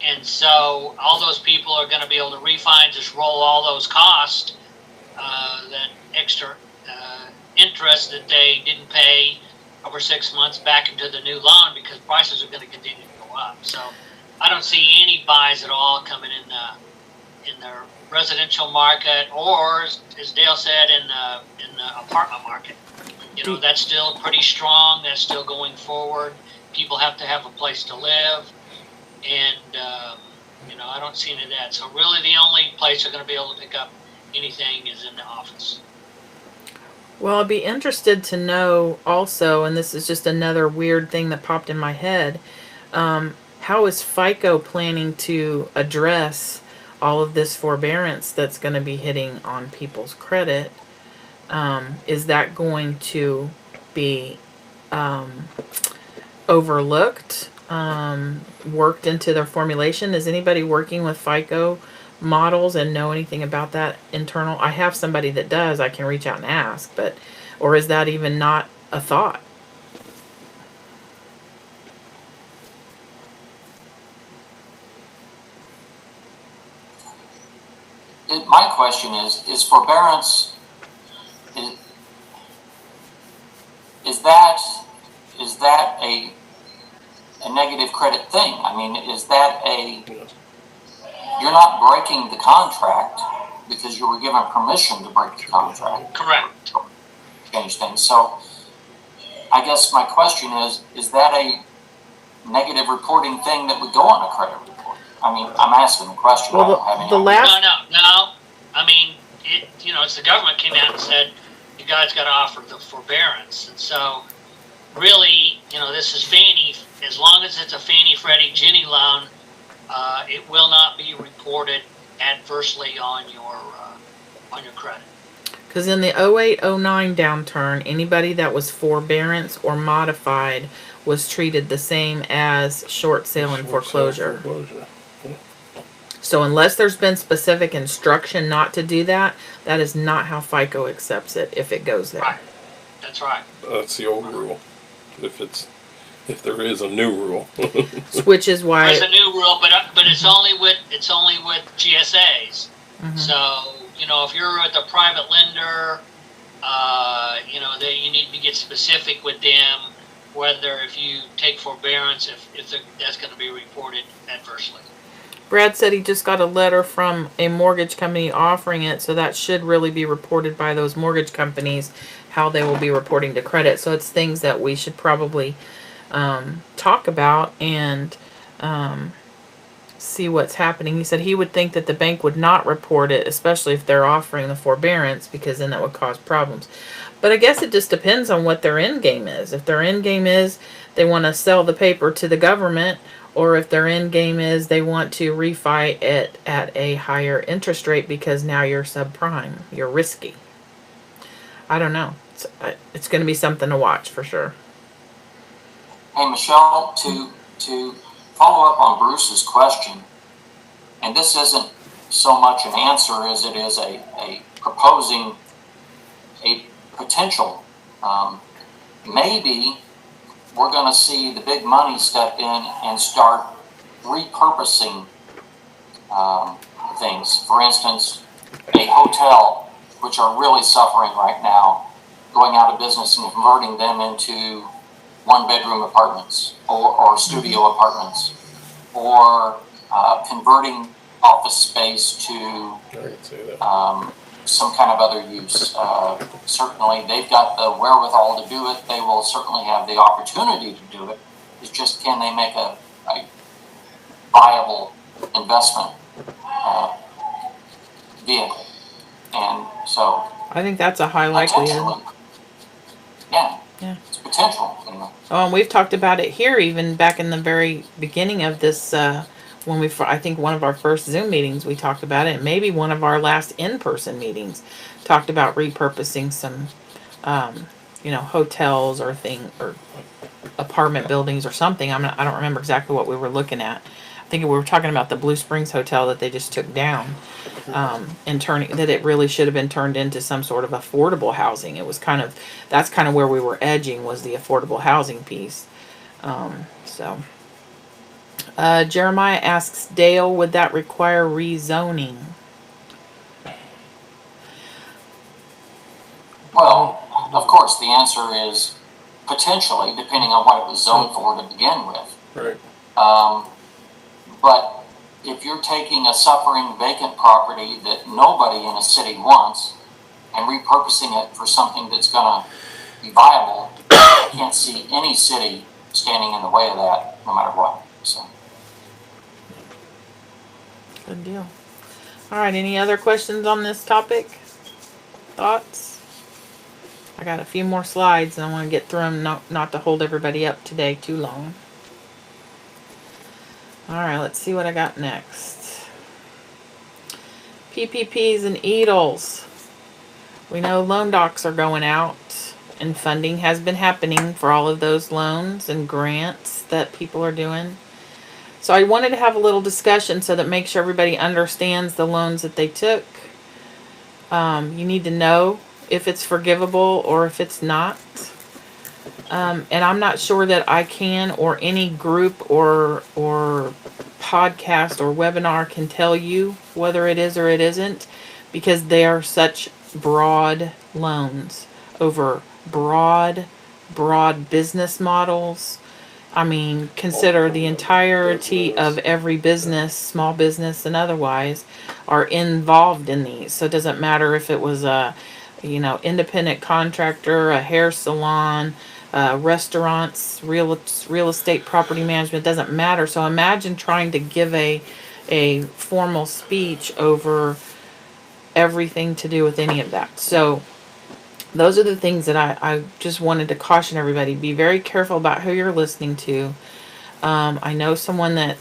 And so all those people are going to be able to refi and just roll all those costs, that extra interest that they didn't pay over 6 months back into the new loan, because prices are going to continue to go up. So I don't see any buys at all coming in the residential market, or as Dale said, in the apartment market. That's still pretty strong. That's still going forward. People have to have a place to live, and I don't see any of that. So really, the only place they're going to be able to pick up anything is in the office. Well, I'd be interested to know also, and this is just another weird thing that popped in my head. How is FICO planning to address all of this forbearance that's going to be hitting on people's credit? Is that going to be overlooked, worked into their formulation? Is anybody working with FICO models and know anything about that internal? I have somebody that does. I can reach out and ask, or is that even not a thought? My question is forbearance, is that a negative credit thing? I mean, is that you're not breaking the contract because you were given permission to break the contract. Correct. Change things. So I guess my question is that a negative reporting thing that would go on a credit report? I mean, I'm asking the question. Well, I don't have any the idea. last No. I mean, it's the government came out and said, you guys got to offer the forbearance. And so really, this is Fannie. As long as it's a Fannie, Freddie, Ginnie loan, it will not be reported adversely on your credit. Because in the 08-09 downturn, anybody that was forbearance or modified was treated the same as short sale and foreclosure. So unless there's been specific instruction not to do that, that is not how FICO accepts it if it goes there. Right. That's right. That's the old rule. If there is a new rule. Which is why There's a new rule, but it's only with GSAs. Mhm. So if you're with a private lender, you need to get specific with them whether if you take forbearance, if that's going to be reported adversely. Brad said he just got a letter from a mortgage company offering it, so that should really be reported by those mortgage companies, how they will be reporting to credit. So it's things that we should probably talk about and see what's happening. He said he would think that the bank would not report it, especially if they're offering the forbearance, because then that would cause problems. But I guess it just depends on what their end game is. If their end game is they want to sell the paper to the government, or if their end game is they want to refi it at a higher interest rate because now you're subprime, you're risky. I don't know. It's going to be something to watch for sure. Hey, Michelle, to follow up on Bruce's question, and this isn't so much an answer as it is a proposing a potential. Maybe we're going to see the big money step in and start repurposing things. For instance, a hotel, which are really suffering right now, going out of business and converting them into one-bedroom apartments or studio apartments, or converting office space to some kind of other use. Certainly, they've got the wherewithal to do it. They will certainly have the opportunity to do it. It's just, can they make a viable investment vehicle? And so I think that's a high likelihood. Yeah. It's potential. Oh, and we've talked about it here even back in the very beginning of this, when I think one of our first Zoom meetings, we talked about it. Maybe one of our last in-person meetings talked about repurposing some, hotels or apartment buildings or something. I don't remember exactly what we were looking at. I think we were talking about the Blue Springs Hotel that they just took down. and turning that it really should have been turned into some sort of affordable housing. It was that's kind of where we were edging, was the affordable housing piece. So Jeremiah asks, Dale, would that require rezoning? Well, of course, the answer is potentially, depending on what it was zoned for to begin with. Right. But if you're taking a suffering vacant property that nobody in a city wants and repurposing it for something that's going to be viable, I can't see any city standing in the way of that, no matter what. So. Good deal. All right. Any other questions on this topic? Thoughts? I got a few more slides and I want to get through them, not to hold everybody up today too long. All right, let's see what I got next. PPPs and EDLs. We know loan docs are going out and funding has been happening for all of those loans and grants that people are doing. So I wanted to have a little discussion so that make sure everybody understands the loans that they took. You need to know if it's forgivable or if it's not. And I'm not sure that I can, or any group or podcast or webinar can tell you whether it is or it isn't, because they are such broad loans over broad business models. I mean, consider the entirety of every business, small business and otherwise, are involved in these. So it doesn't matter if it was a, independent contractor, a hair salon, restaurants, real estate, property management, doesn't matter. So imagine trying to give a formal speech over everything to do with any of that. So those are the things that I just wanted to caution everybody. Be very careful about who you're listening to. I know someone that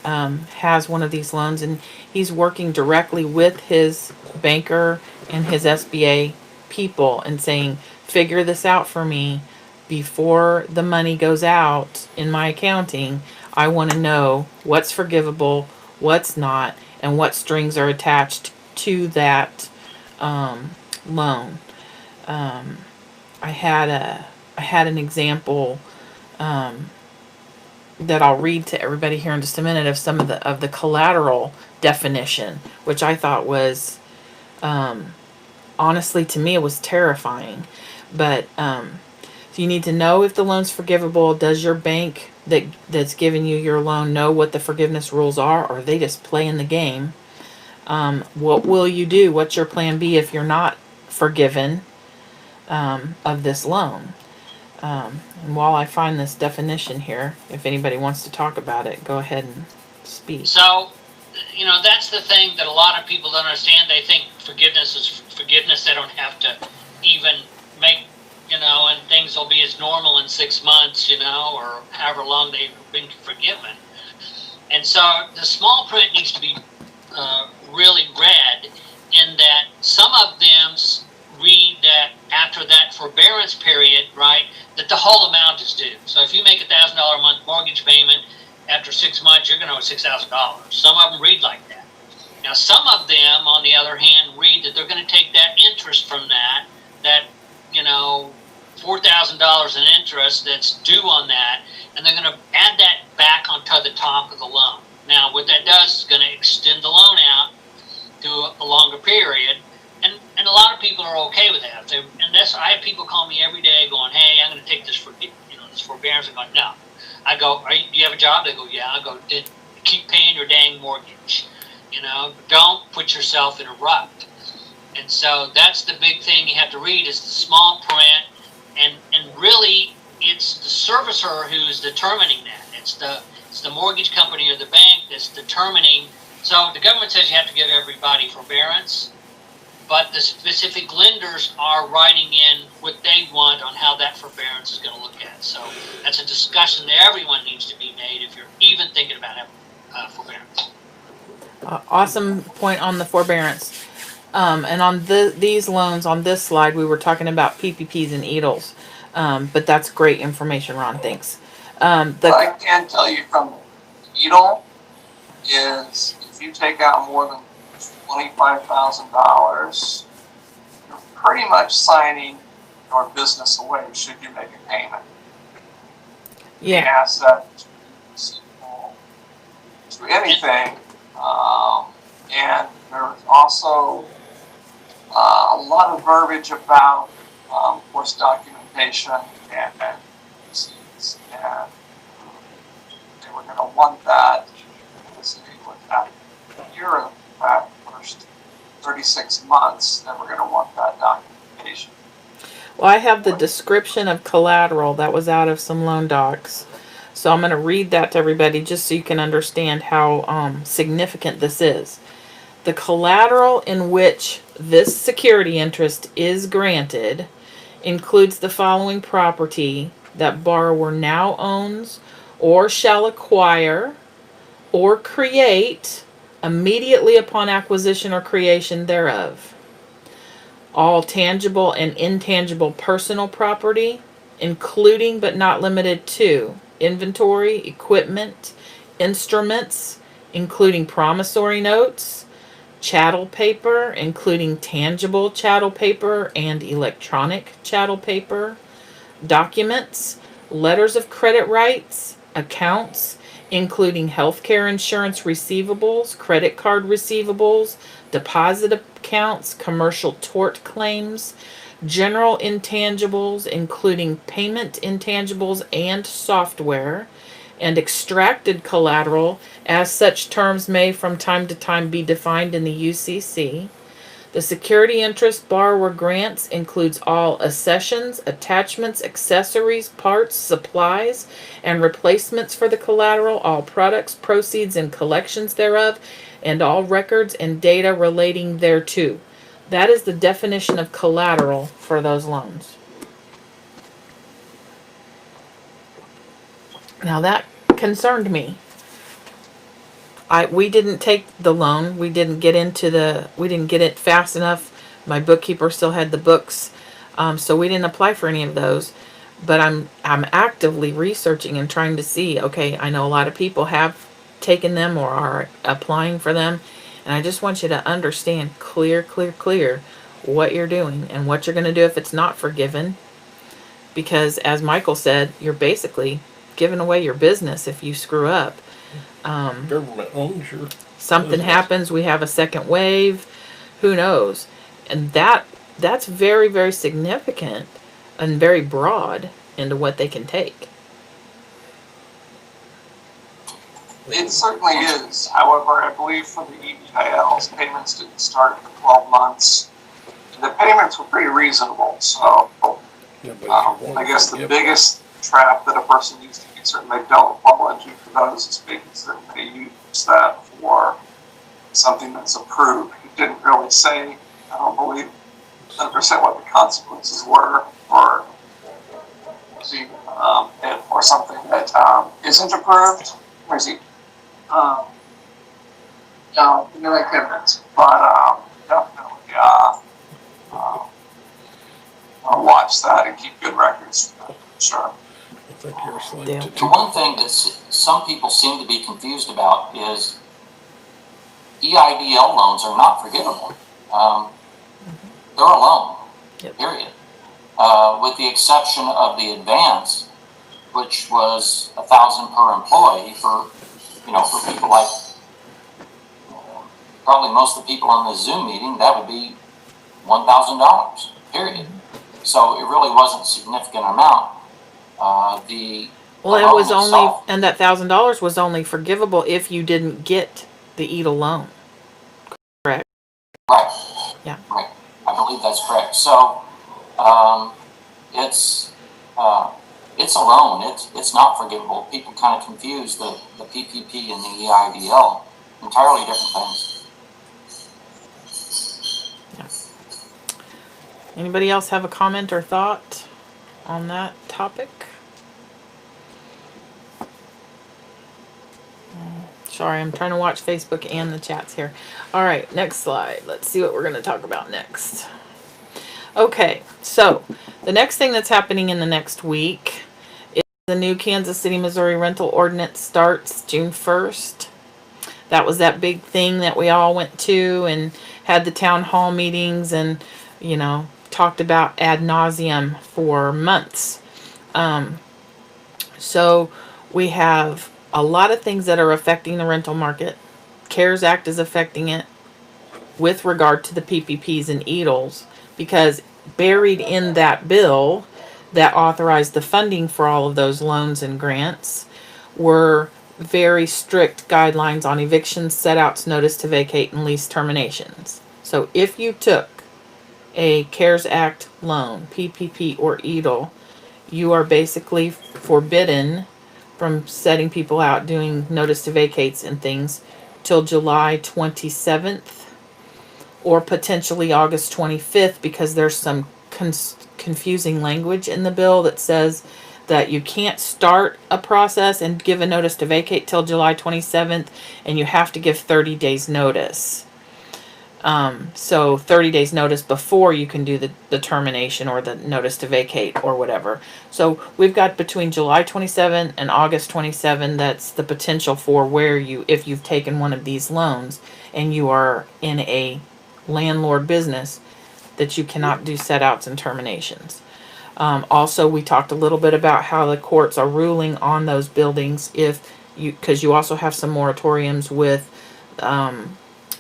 has one of these loans, and he's working directly with his banker and his SBA people and saying, figure this out for me before the money goes out in my accounting. I want to know what's forgivable, what's not, and what strings are attached to that loan. I had an example that I'll read to everybody here in just a minute of some of the collateral definition, which I thought was, honestly, to me, it was terrifying. But so you need to know if the loan's forgivable. Does your bank that's giving you your loan know what the forgiveness rules are, or are they just playing the game? What will you do? What's your plan B if you're not forgiven of this loan? And while I find this definition here, if anybody wants to talk about it, go ahead and speak. So, that's the thing that a lot of people don't understand. They think forgiveness is forgiveness. They don't have to even make, and things will be as normal in 6 months, or however long they've been forgiven. And so the small print needs to be really read, in that some of them read that after that forbearance period, right, that the whole amount is due. So if you make $1,000 a month mortgage payment, after 6 months, you're going to owe $6,000. Some of them read like that. Now, some of them, on the other hand, read that they're going to take that interest from that $4,000 in interest that's due on that, and they're going to add that back onto the top of the loan. Now, what that does is going to extend the loan out to a longer period, and a lot of people are okay with that. I have people call me every day going, "Hey, I'm going to take this this forbearance." I'm going, "No." I go, do you have a job? They go, "Yeah." I go, "Then keep paying your dang mortgage. Don't put yourself in a rut." And so that's the big thing you have to read, is the small print, and really it's the servicer who is determining that. It's the mortgage company or the bank that's determining. So the government says you have to give everybody forbearance, but the specific lenders are writing in what they want on how that forbearance is going to look at. So that's a discussion that everyone needs to be made if you're even thinking about having forbearance. Awesome point on the forbearance. And on these loans on this slide, we were talking about PPPs and EDLs. But that's great information, Ron. Thanks. What I can tell you from EDL is, if you take out more than $25,000, you're pretty much signing your business away should you make a payment. Yeah. The asset is equal to anything. And there's also a lot of verbiage about, of course, documentation and receipts, and they were going to want that. Let's see, with that year of that first 36 months, they were going to want that documentation. Well, I have the description of collateral that was out of some loan docs. So I'm going to read that to everybody just so you can understand how significant this is. The collateral in which this security interest is granted includes the following property that borrower now owns or shall acquire or create immediately upon acquisition or creation thereof. All tangible and intangible personal property, including but not limited to inventory, equipment, instruments, including promissory notes, chattel paper, including tangible chattel paper and electronic chattel paper, documents, letters of credit rights, accounts, including healthcare insurance receivables, credit card receivables, deposit accounts, commercial tort claims, general intangibles, including payment intangibles and software, and extracted collateral, as such terms may from time to time be defined in the UCC. The security interest borrower grants includes all accessions, attachments, accessories, parts, supplies, and replacements for the collateral, all products, proceeds, and collections thereof, and all records and data relating thereto. That is the definition of collateral for those loans. Now that concerned me. We didn't take the loan. We didn't get it fast enough. My bookkeeper still had the books, so we didn't apply for any of those. But I'm actively researching and trying to see. Okay, I know a lot of people have taken them or are applying for them, and I just want you to understand clear what you're doing and what you're going to do if it's not forgiven. Because as Michael said, you're basically giving away your business if you screw up. Government owns your Something business. happens, we have a second wave, who knows? And that's very, very significant and very broad into what they can take. It certainly is. However, I believe for the EPILs, payments didn't start for 12 months. The payments were pretty reasonable. So Yeah, but I guess the biggest trap that a person needs to be certain they don't fall into for those is making certain they use that for something that's approved. It didn't really say, I don't believe, 100% what the consequences were for or something that isn't approved. Where's he? No, I couldn't. But definitely watch that and keep good records. Sure. I think you're a slave Yeah. to The two. one thing that some people seem to be confused about is EIDL loans are not forgivable. They're a loan, Yep. period. With the exception of the advance, which was $1,000 per employee for people like probably most of the people on the Zoom meeting, that would be $1,000, period. So it really wasn't a significant amount. Well, The it loan was only, itself- and that $1,000 was only forgivable if you didn't get the EIDL loan. Right. Yeah. Right. I believe that's correct. So it's a loan. It's not forgivable. People kind of confuse the PPP and the EIDL. Entirely different things. Anybody else have a comment or thought on that topic? Sorry, I'm trying to watch Facebook and the chats here. All right, next slide. Let's see what we're going to talk about next. Okay, so the next thing that's happening in the next week is the new Kansas City, Missouri rental ordinance starts June 1st. That was that big thing that we all went to and had the town hall meetings and, talked about ad nauseum for months. So we have a lot of things that are affecting the rental market. CARES Act is affecting it with regard to the PPPs and EDLs, because buried in that bill that authorized the funding for all of those loans and grants were very strict guidelines on evictions, set outs, notice to vacate, and lease terminations. So if you took a CARES Act loan, PPP or EDL, you are basically forbidden from setting people out doing notice to vacates and things till July 27th or potentially August 25th, because there's some confusing language in the bill that says that you can't start a process and give a notice to vacate till July 27th, and you have to give 30 days notice. So 30 days notice before you can do the termination or the notice to vacate or whatever. So we've got between July 27 and August 27, that's the potential for where if you've taken one of these loans and you are in a landlord business, that you cannot do set outs and terminations. Also, we talked a little bit about how the courts are ruling on those buildings because you also have some moratoriums with,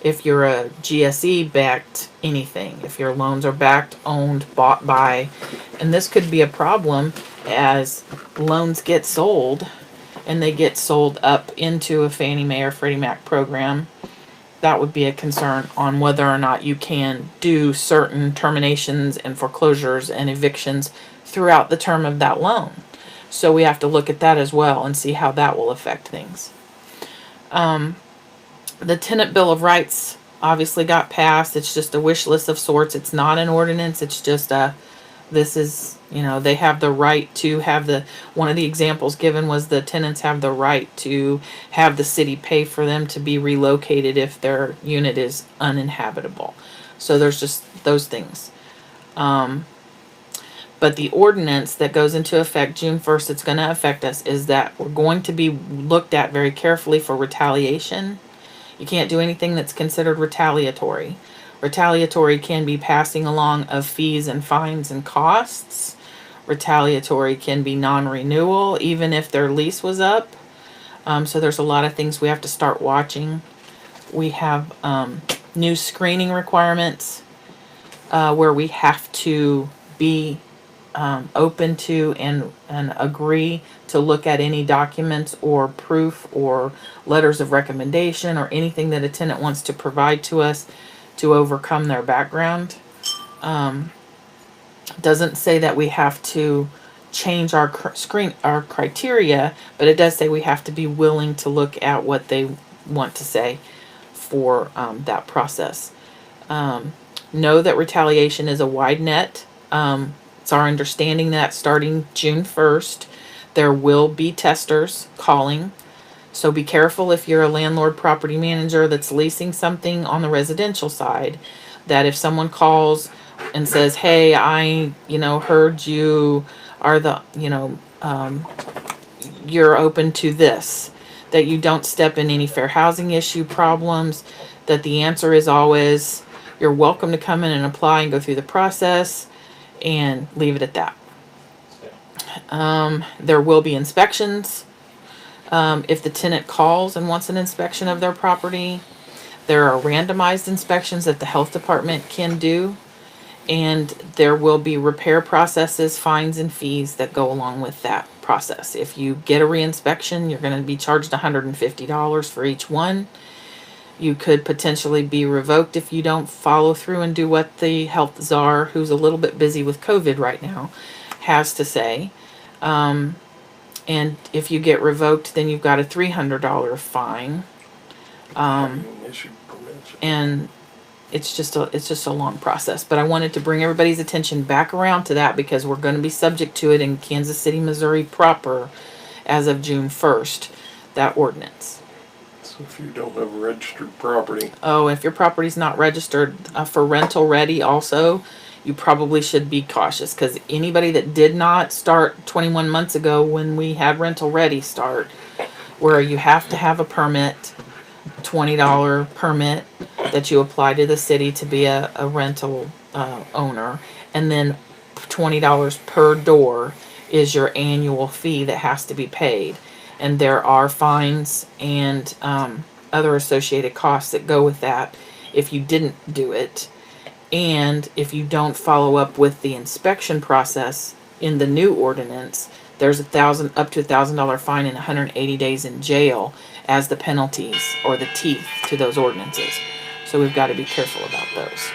if you're a GSE backed anything, if your loans are backed, owned, bought by, and this could be a problem as loans get sold and they get sold up into a Fannie Mae or Freddie Mac program. That would be a concern on whether or not you can do certain terminations and foreclosures and evictions throughout the term of that loan. So we have to look at that as well and see how that will affect things. The Tenant Bill of Rights obviously got passed. It's just a wish list of sorts. It's not an ordinance. It's just they have the right to have one of the examples given was the tenants have the right to have the city pay for them to be relocated if their unit is uninhabitable. So there's just those things. But the ordinance that goes into effect June 1st, it's going to affect us, is that we're going to be looked at very carefully for retaliation. You can't do anything that's considered retaliatory. Retaliatory can be passing along of fees and fines and costs. Retaliatory can be non-renewal, even if their lease was up. So there's a lot of things we have to start watching. We have new screening requirements where we have to be open to and agree to look at any documents or proof or letters of recommendation or anything that a tenant wants to provide to us to overcome their background. Doesn't say that we have to change our criteria, but it does say we have to be willing to look at what they want to say for that process. Know that retaliation is a wide net. It's our understanding that starting June 1st, there will be testers calling. So be careful if you're a landlord property manager that's leasing something on the residential side, that if someone calls and says, hey, I, heard you are you're open to this, that you don't step in any fair housing issue problems, that the answer is always, you're welcome to come in and apply and go through the process, and leave it at that. There will be inspections. If the tenant calls and wants an inspection of their property, there are randomized inspections that the health department can do, and there will be repair processes, fines, and fees that go along with that process. If you get a reinspection, you're going to be charged $150 for each one. You could potentially be revoked if you don't follow through and do what the health czar, who's a little bit busy with COVID right now, has to say. And if you get revoked, then you've got a $300 fine. And it's just a long process. But I wanted to bring everybody's attention back around to that, because we're going to be subject to it in Kansas City, Missouri proper as of June 1st, that ordinance. If you don't have a registered property. Oh, if your property's not registered for rental ready also, you probably should be cautious, because anybody that did not start 21 months ago when we had rental ready start, where you have to have a permit, $20 permit that you apply to the city to be a rental owner, and then $20 per door is your annual fee that has to be paid. And there are fines and other associated costs that go with that if you didn't do it. And if you don't follow up with the inspection process in the new ordinance, there's up to $1,000 fine and 180 days in jail as the penalties or the teeth to those ordinances. So we've got to be careful about those.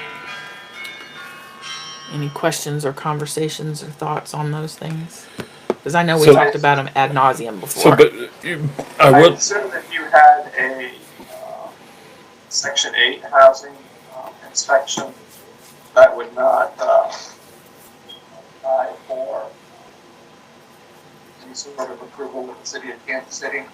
Any questions or conversations or thoughts on those things? Because I know we talked about them ad nauseum before. So, but I I would. assume that you had a Section 8 housing inspection that would not apply for any sort of approval with the city of Kansas City.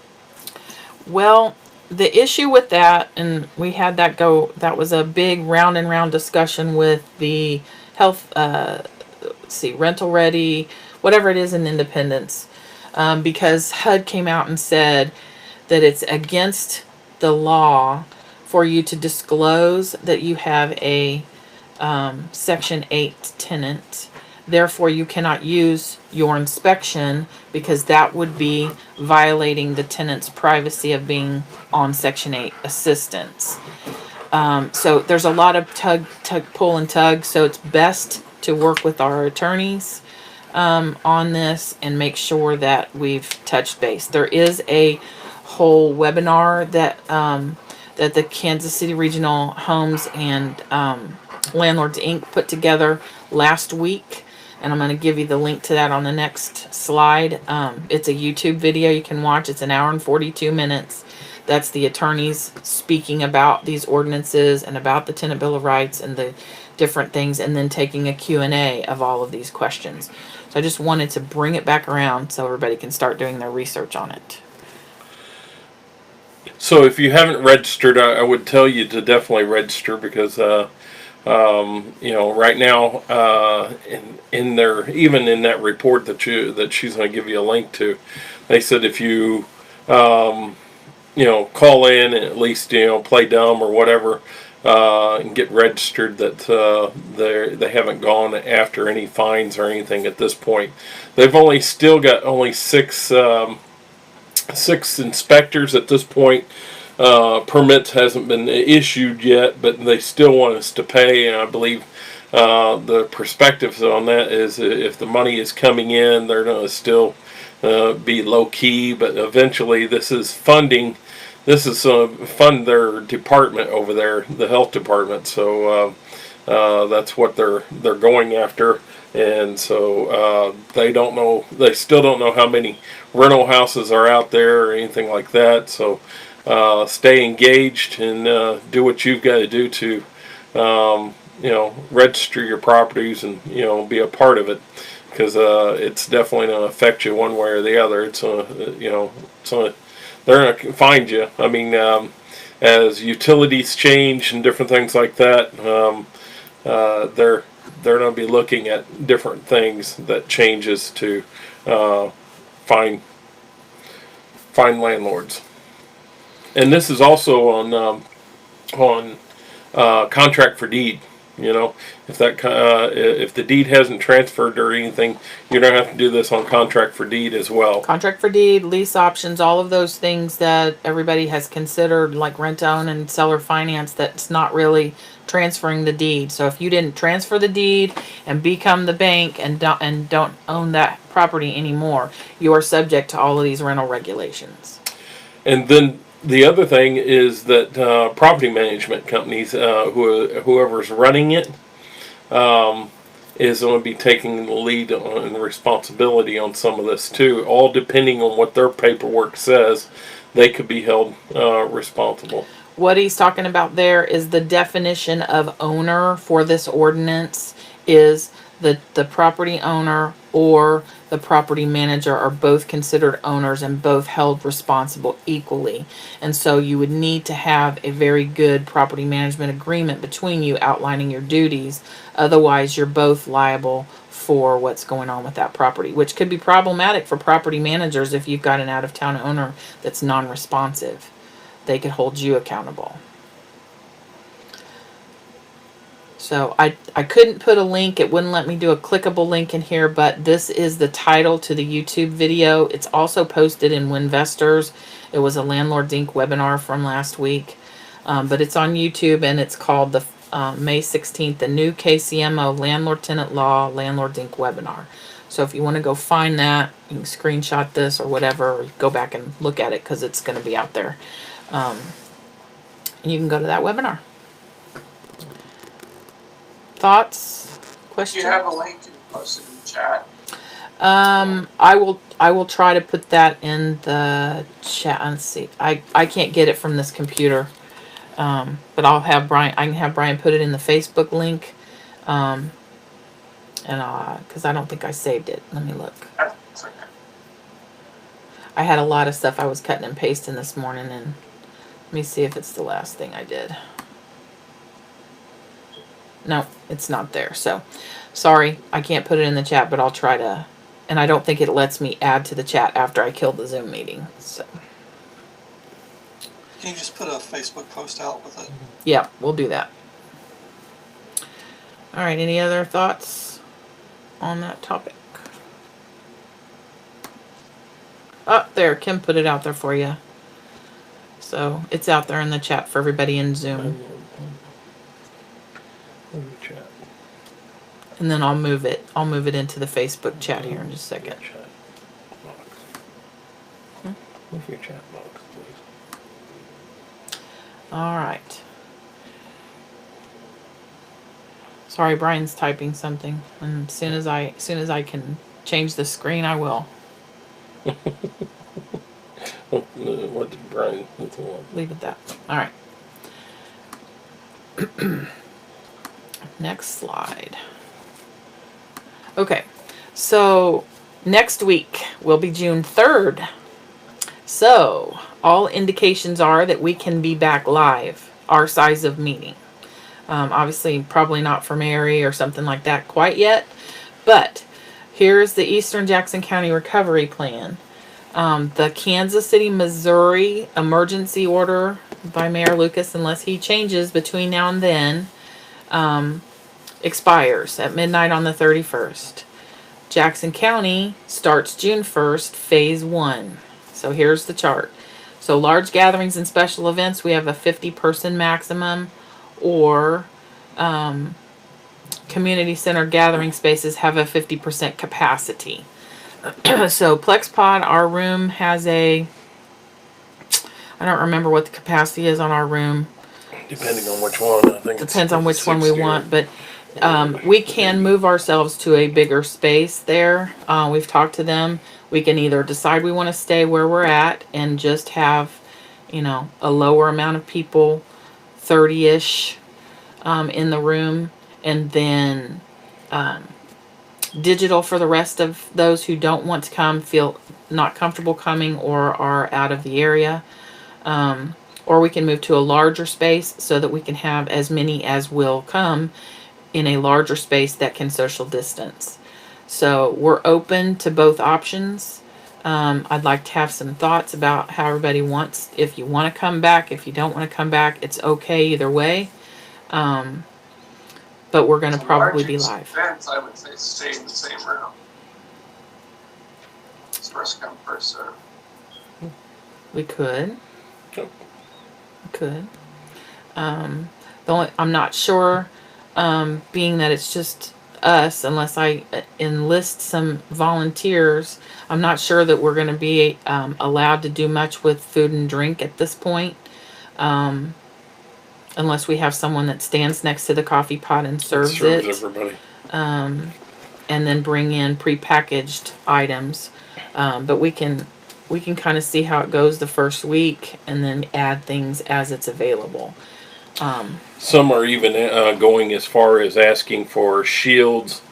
Well, the issue with that, and we had that go, that was a big round and round discussion with the health, rental ready, whatever it is in Independence, because HUD came out and said that it's against the law for you to disclose that you have a Section 8 tenant. Therefore, you cannot use your inspection because that would be violating the tenant's privacy of being on Section 8 assistance. So there's a lot of pull and tug. So it's best to work with our attorneys on this and make sure that we've touched base. There is a whole webinar that that the Kansas City Regional Homes and Landlords Inc. put together last week. And I'm going to give you the link to that on the next slide. It's a YouTube video you can watch. It's an hour and 42 minutes. That's the attorneys speaking about these ordinances and about the Tenant Bill of Rights and the different things, and then taking a Q&A of all of these questions. So I just wanted to bring it back around so everybody can start doing their research on it. So if you haven't registered, I would tell you to definitely register because, right now, in their, even in that report that she's going to give you a link to, they said if you, call in and at least, play dumb or whatever, and get registered, that they haven't gone after any fines or anything at this point. They've still got six inspectors at this point. Permits hasn't been issued yet, but they still want us to pay, and I believe the perspectives on that is if the money is coming in, they're going to still be low key, but eventually this is funding. This is fund their department over there, the health department. So that's what they're going after. And so they don't know. They still don't know how many rental houses are out there or anything like that. So stay engaged and do what you've got to do to register your properties and be a part of it, because it's definitely going to affect you one way or the other. They're going to find you. I mean, as utilities change and different things like that, they're going to be looking at different things that changes to find landlords. And this is also on contract for deed. If the deed hasn't transferred or anything, you're going to have to do this on contract for deed as well. Contract for deed, lease options, all of those things that everybody has considered, like rent-own and seller finance, that's not really transferring the deed. So if you didn't transfer the deed and become the bank and don't own that property anymore, you are subject to all of these rental regulations. And then the other thing is that property management companies, whoever's running it, is going to be taking the lead and the responsibility on some of this too. All depending on what their paperwork says, they could be held responsible. What he's talking about there is the definition of owner for this ordinance is the property owner or the property manager are both considered owners and both held responsible equally. And so you would need to have a very good property management agreement between you outlining your duties. Otherwise, you're both liable for what's going on with that property, which could be problematic for property managers if you've got an out-of-town owner that's non-responsive. they could hold you accountable. So I couldn't put a link. It wouldn't let me do a clickable link in here, but this is the title to the YouTube video. It's also posted in WinVestors. It was a Landlords Inc. webinar from last week. But it's on YouTube, and it's called the May 16th, the new KCMO Landlord Tenant Law Landlords Inc. webinar. So if you want to go find that, you can screenshot this or whatever, or go back and look at it because it's going to be out there. And you can go to that webinar. Thoughts? Questions? Do you have a link to post it in the chat? I will try to put that in the chat. Let's see. I can't get it from this computer. But I'll have Brian, I can have Brian put it in the Facebook link. And cause I don't think I saved it. Let me look. That's okay. I had a lot of stuff I was cutting and pasting this morning, and let me see if it's the last thing I did. No, it's not there. So sorry, I can't put it in the chat, but I'll try to, and I don't think it lets me add to the chat after I kill the Zoom meeting. So Can you just put a Facebook post out with it? yeah, we'll do that. All right, any other thoughts on that topic? Oh, there, Kim put it out there for you. So it's out there in the chat for everybody in Zoom. And then I'll move it into the Facebook chat here in just a second. Move your chat box, please. All right. Sorry, Brian's typing something, and as soon as I can change the screen, I will. What did Brian? Leave it that. All right. Next slide. Okay, so next week will be June 3rd. So all indications are that we can be back live, our size of meeting. Obviously, probably not for Mary or something like that quite yet, but here's the Eastern Jackson County Recovery Plan. The Kansas City, Missouri emergency order by Mayor Lucas, unless he changes between now and then, expires at midnight on the 31st. Jackson County starts June 1st, phase 1. So here's the chart. So large gatherings and special events, we have a 50-person maximum, or community center gathering spaces have a 50% capacity. So PlexPod, our room has a, I don't remember what the capacity is on our room. Depending on which one, I think Depends on which one we 60 want, but we can move ourselves to a bigger space there. We've talked to them. We can either decide we want to stay where we're at and just have, you know, a lower amount of people, 30-ish in the room, and then digital for the rest of those who don't want to come, feel not comfortable coming, or are out of the area. Or we can move to a larger space so that we can have as many as will come in a larger space that can social distance. So we're open to both options. I'd like to have some thoughts about how everybody wants, if you want to come back, if you don't want to come back, it's okay either way. But we're going to probably be live. Events, I would say stay in the same room. It's first come, first serve. We could. Yep. We could. The only, I'm not sure, being that it's just us, unless I enlist some volunteers, I'm not sure that we're going to be allowed to do much with food and drink at this point. Unless we have someone that stands next to the coffee pot and serves it. Everybody. And then bring in prepackaged items. But we can kind of see how it goes the first week and then add things as it's available. Some are even going as far as asking for shields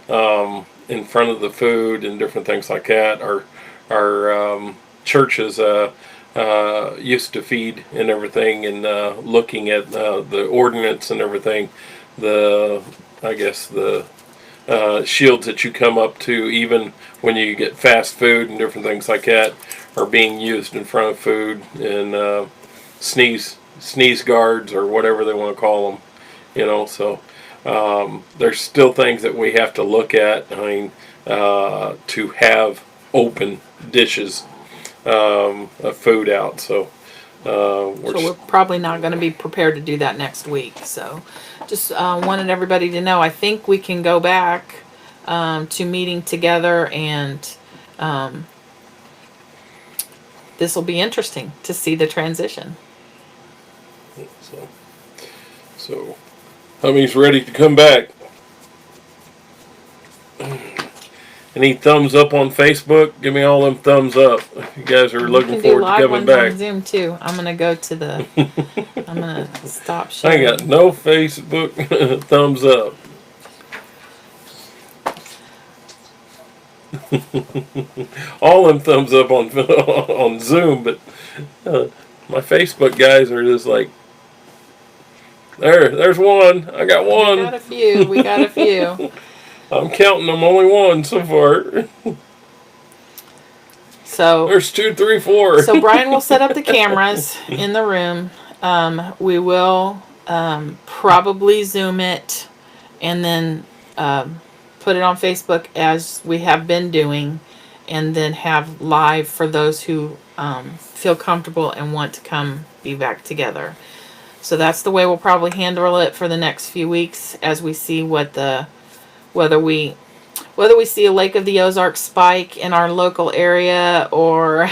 in front of the food and different things like that. Our churches used to feed and everything, and looking at the ordinance and everything, I guess the shields that you come up to, even when you get fast food and different things like that, are being used in front of food, and sneeze guards or whatever they want to call them. So there's still things that we have to look at. I mean, to have open dishes of food out. So we're probably not going to be prepared to do that next week. So just wanted everybody to know, I think we can go back to meeting together, and this will be interesting to see the transition. So Hummy's ready to come back. Any thumbs up on Facebook? Give me all them thumbs up. You guys are looking forward to coming back. On Zoom too. I'm gonna go to the. I'm gonna stop I sharing. got no Facebook thumbs up. All them thumbs up on Zoom, but my Facebook guys are just like, there's one. I got one. We got a few. We got a few. I'm counting them. Only one so far. So there's 2, 3, 4. So Brian will set up the cameras in the room. We will probably Zoom it, and then put it on Facebook as we have been doing, and then have live for those who feel comfortable and want to come be back together. So that's the way we'll probably handle it for the next few weeks, as we see whether we see a Lake of the Ozarks spike in our local area, or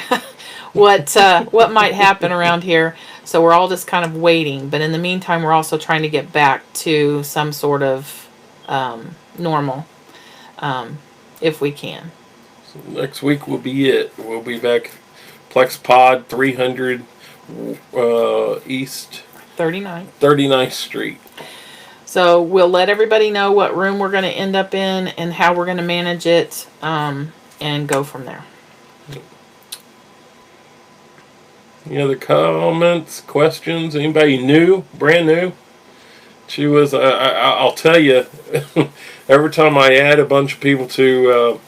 what might happen around here. So we're all just kind of waiting. But in the meantime, we're also trying to get back to some sort of normal, if we can. So next week will be it. We'll be back, Plex Pod 300 East 39th Street. So we'll let everybody know what room we're going to end up in and how we're going to manage it, and go from there. Any other comments, questions? Anybody new, brand new? She was, I'll tell you, every time I add a bunch of people to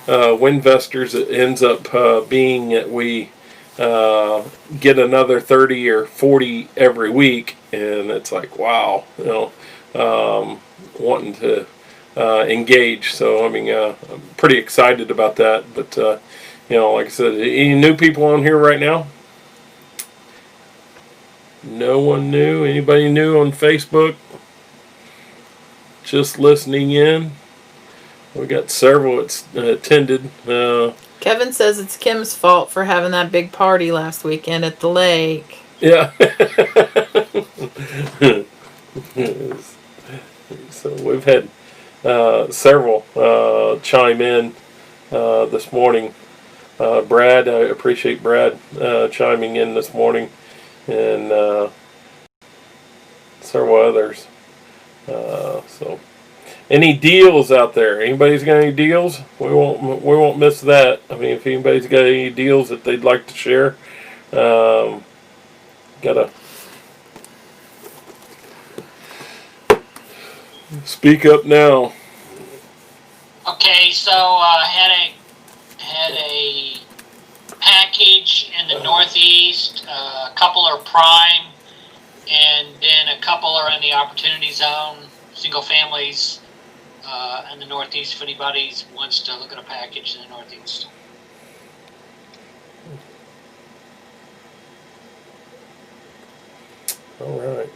WinVestors, it ends up being that we get another 30 or 40 every week, and it's like, wow, wanting to engage. So I mean, I'm pretty excited about that. But like I said, any new people on here right now? No one new? Anybody new on Facebook? Just listening in. We got several that's attended. Kevin says it's Kim's fault for having that big party last weekend at the lake. Yeah. So we've had several chime in this morning. Brad, I appreciate Brad chiming in this morning, and several others. So, any deals out there? Anybody's got any deals? We won't miss that. I mean, if anybody's got any deals that they'd like to share, gotta speak up now. Okay, so had a package in the Northeast. A couple are prime, and then a couple are in the opportunity zone, single families in the Northeast. If anybody wants to look at a package in the Northeast. All right.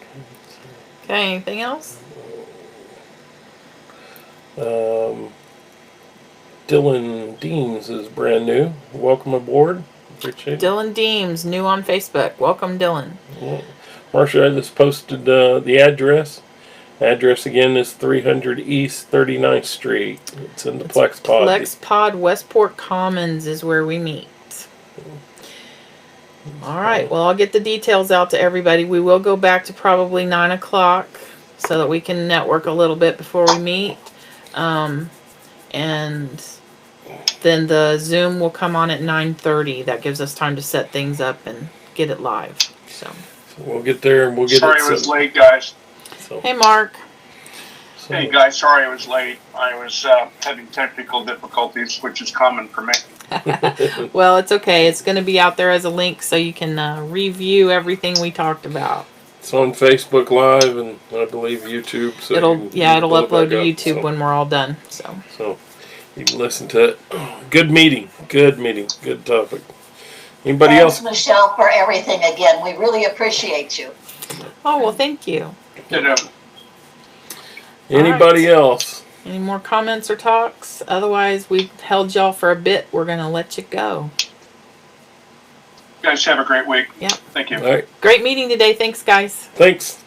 Okay, anything else? Dylan Deems is brand new. Welcome aboard. Appreciate it. Dylan Deems, new on Facebook. Welcome, Dylan. Yeah. Marsha, I just posted the address. Address again is 300 East 39th Street. It's in the Plex Pod. Plex Pod, Westport Commons is where we meet. All right. Well, I'll get the details out to everybody. We will go back to probably 9 o'clock so that we can network a little bit before we meet. And then the Zoom will come on at 9:30. That gives us time to set things up and get it live. So we'll get there and we'll get Sorry it. I was late, guys. So, hey, Mark. So, Hey guys, sorry I was late. I was having technical difficulties, which is common for me. Well, it's okay. It's going to be out there as a link so you can review everything we talked about. it's on Facebook Live and I believe YouTube. So It'll you can it'll pull it upload back to up. YouTube when we're all done. So So you can listen to it. Good meeting. Good meeting. Good topic. Anybody Thanks, else? Michelle, for everything again. We really appreciate you. oh well, thank you. Ditto. Anybody else? Any more comments or talks? Otherwise, we've held y'all for a bit. We're gonna let you go. You guys have a great week. Yep. Thank you. All right. Great meeting today. Thanks, guys. Thanks.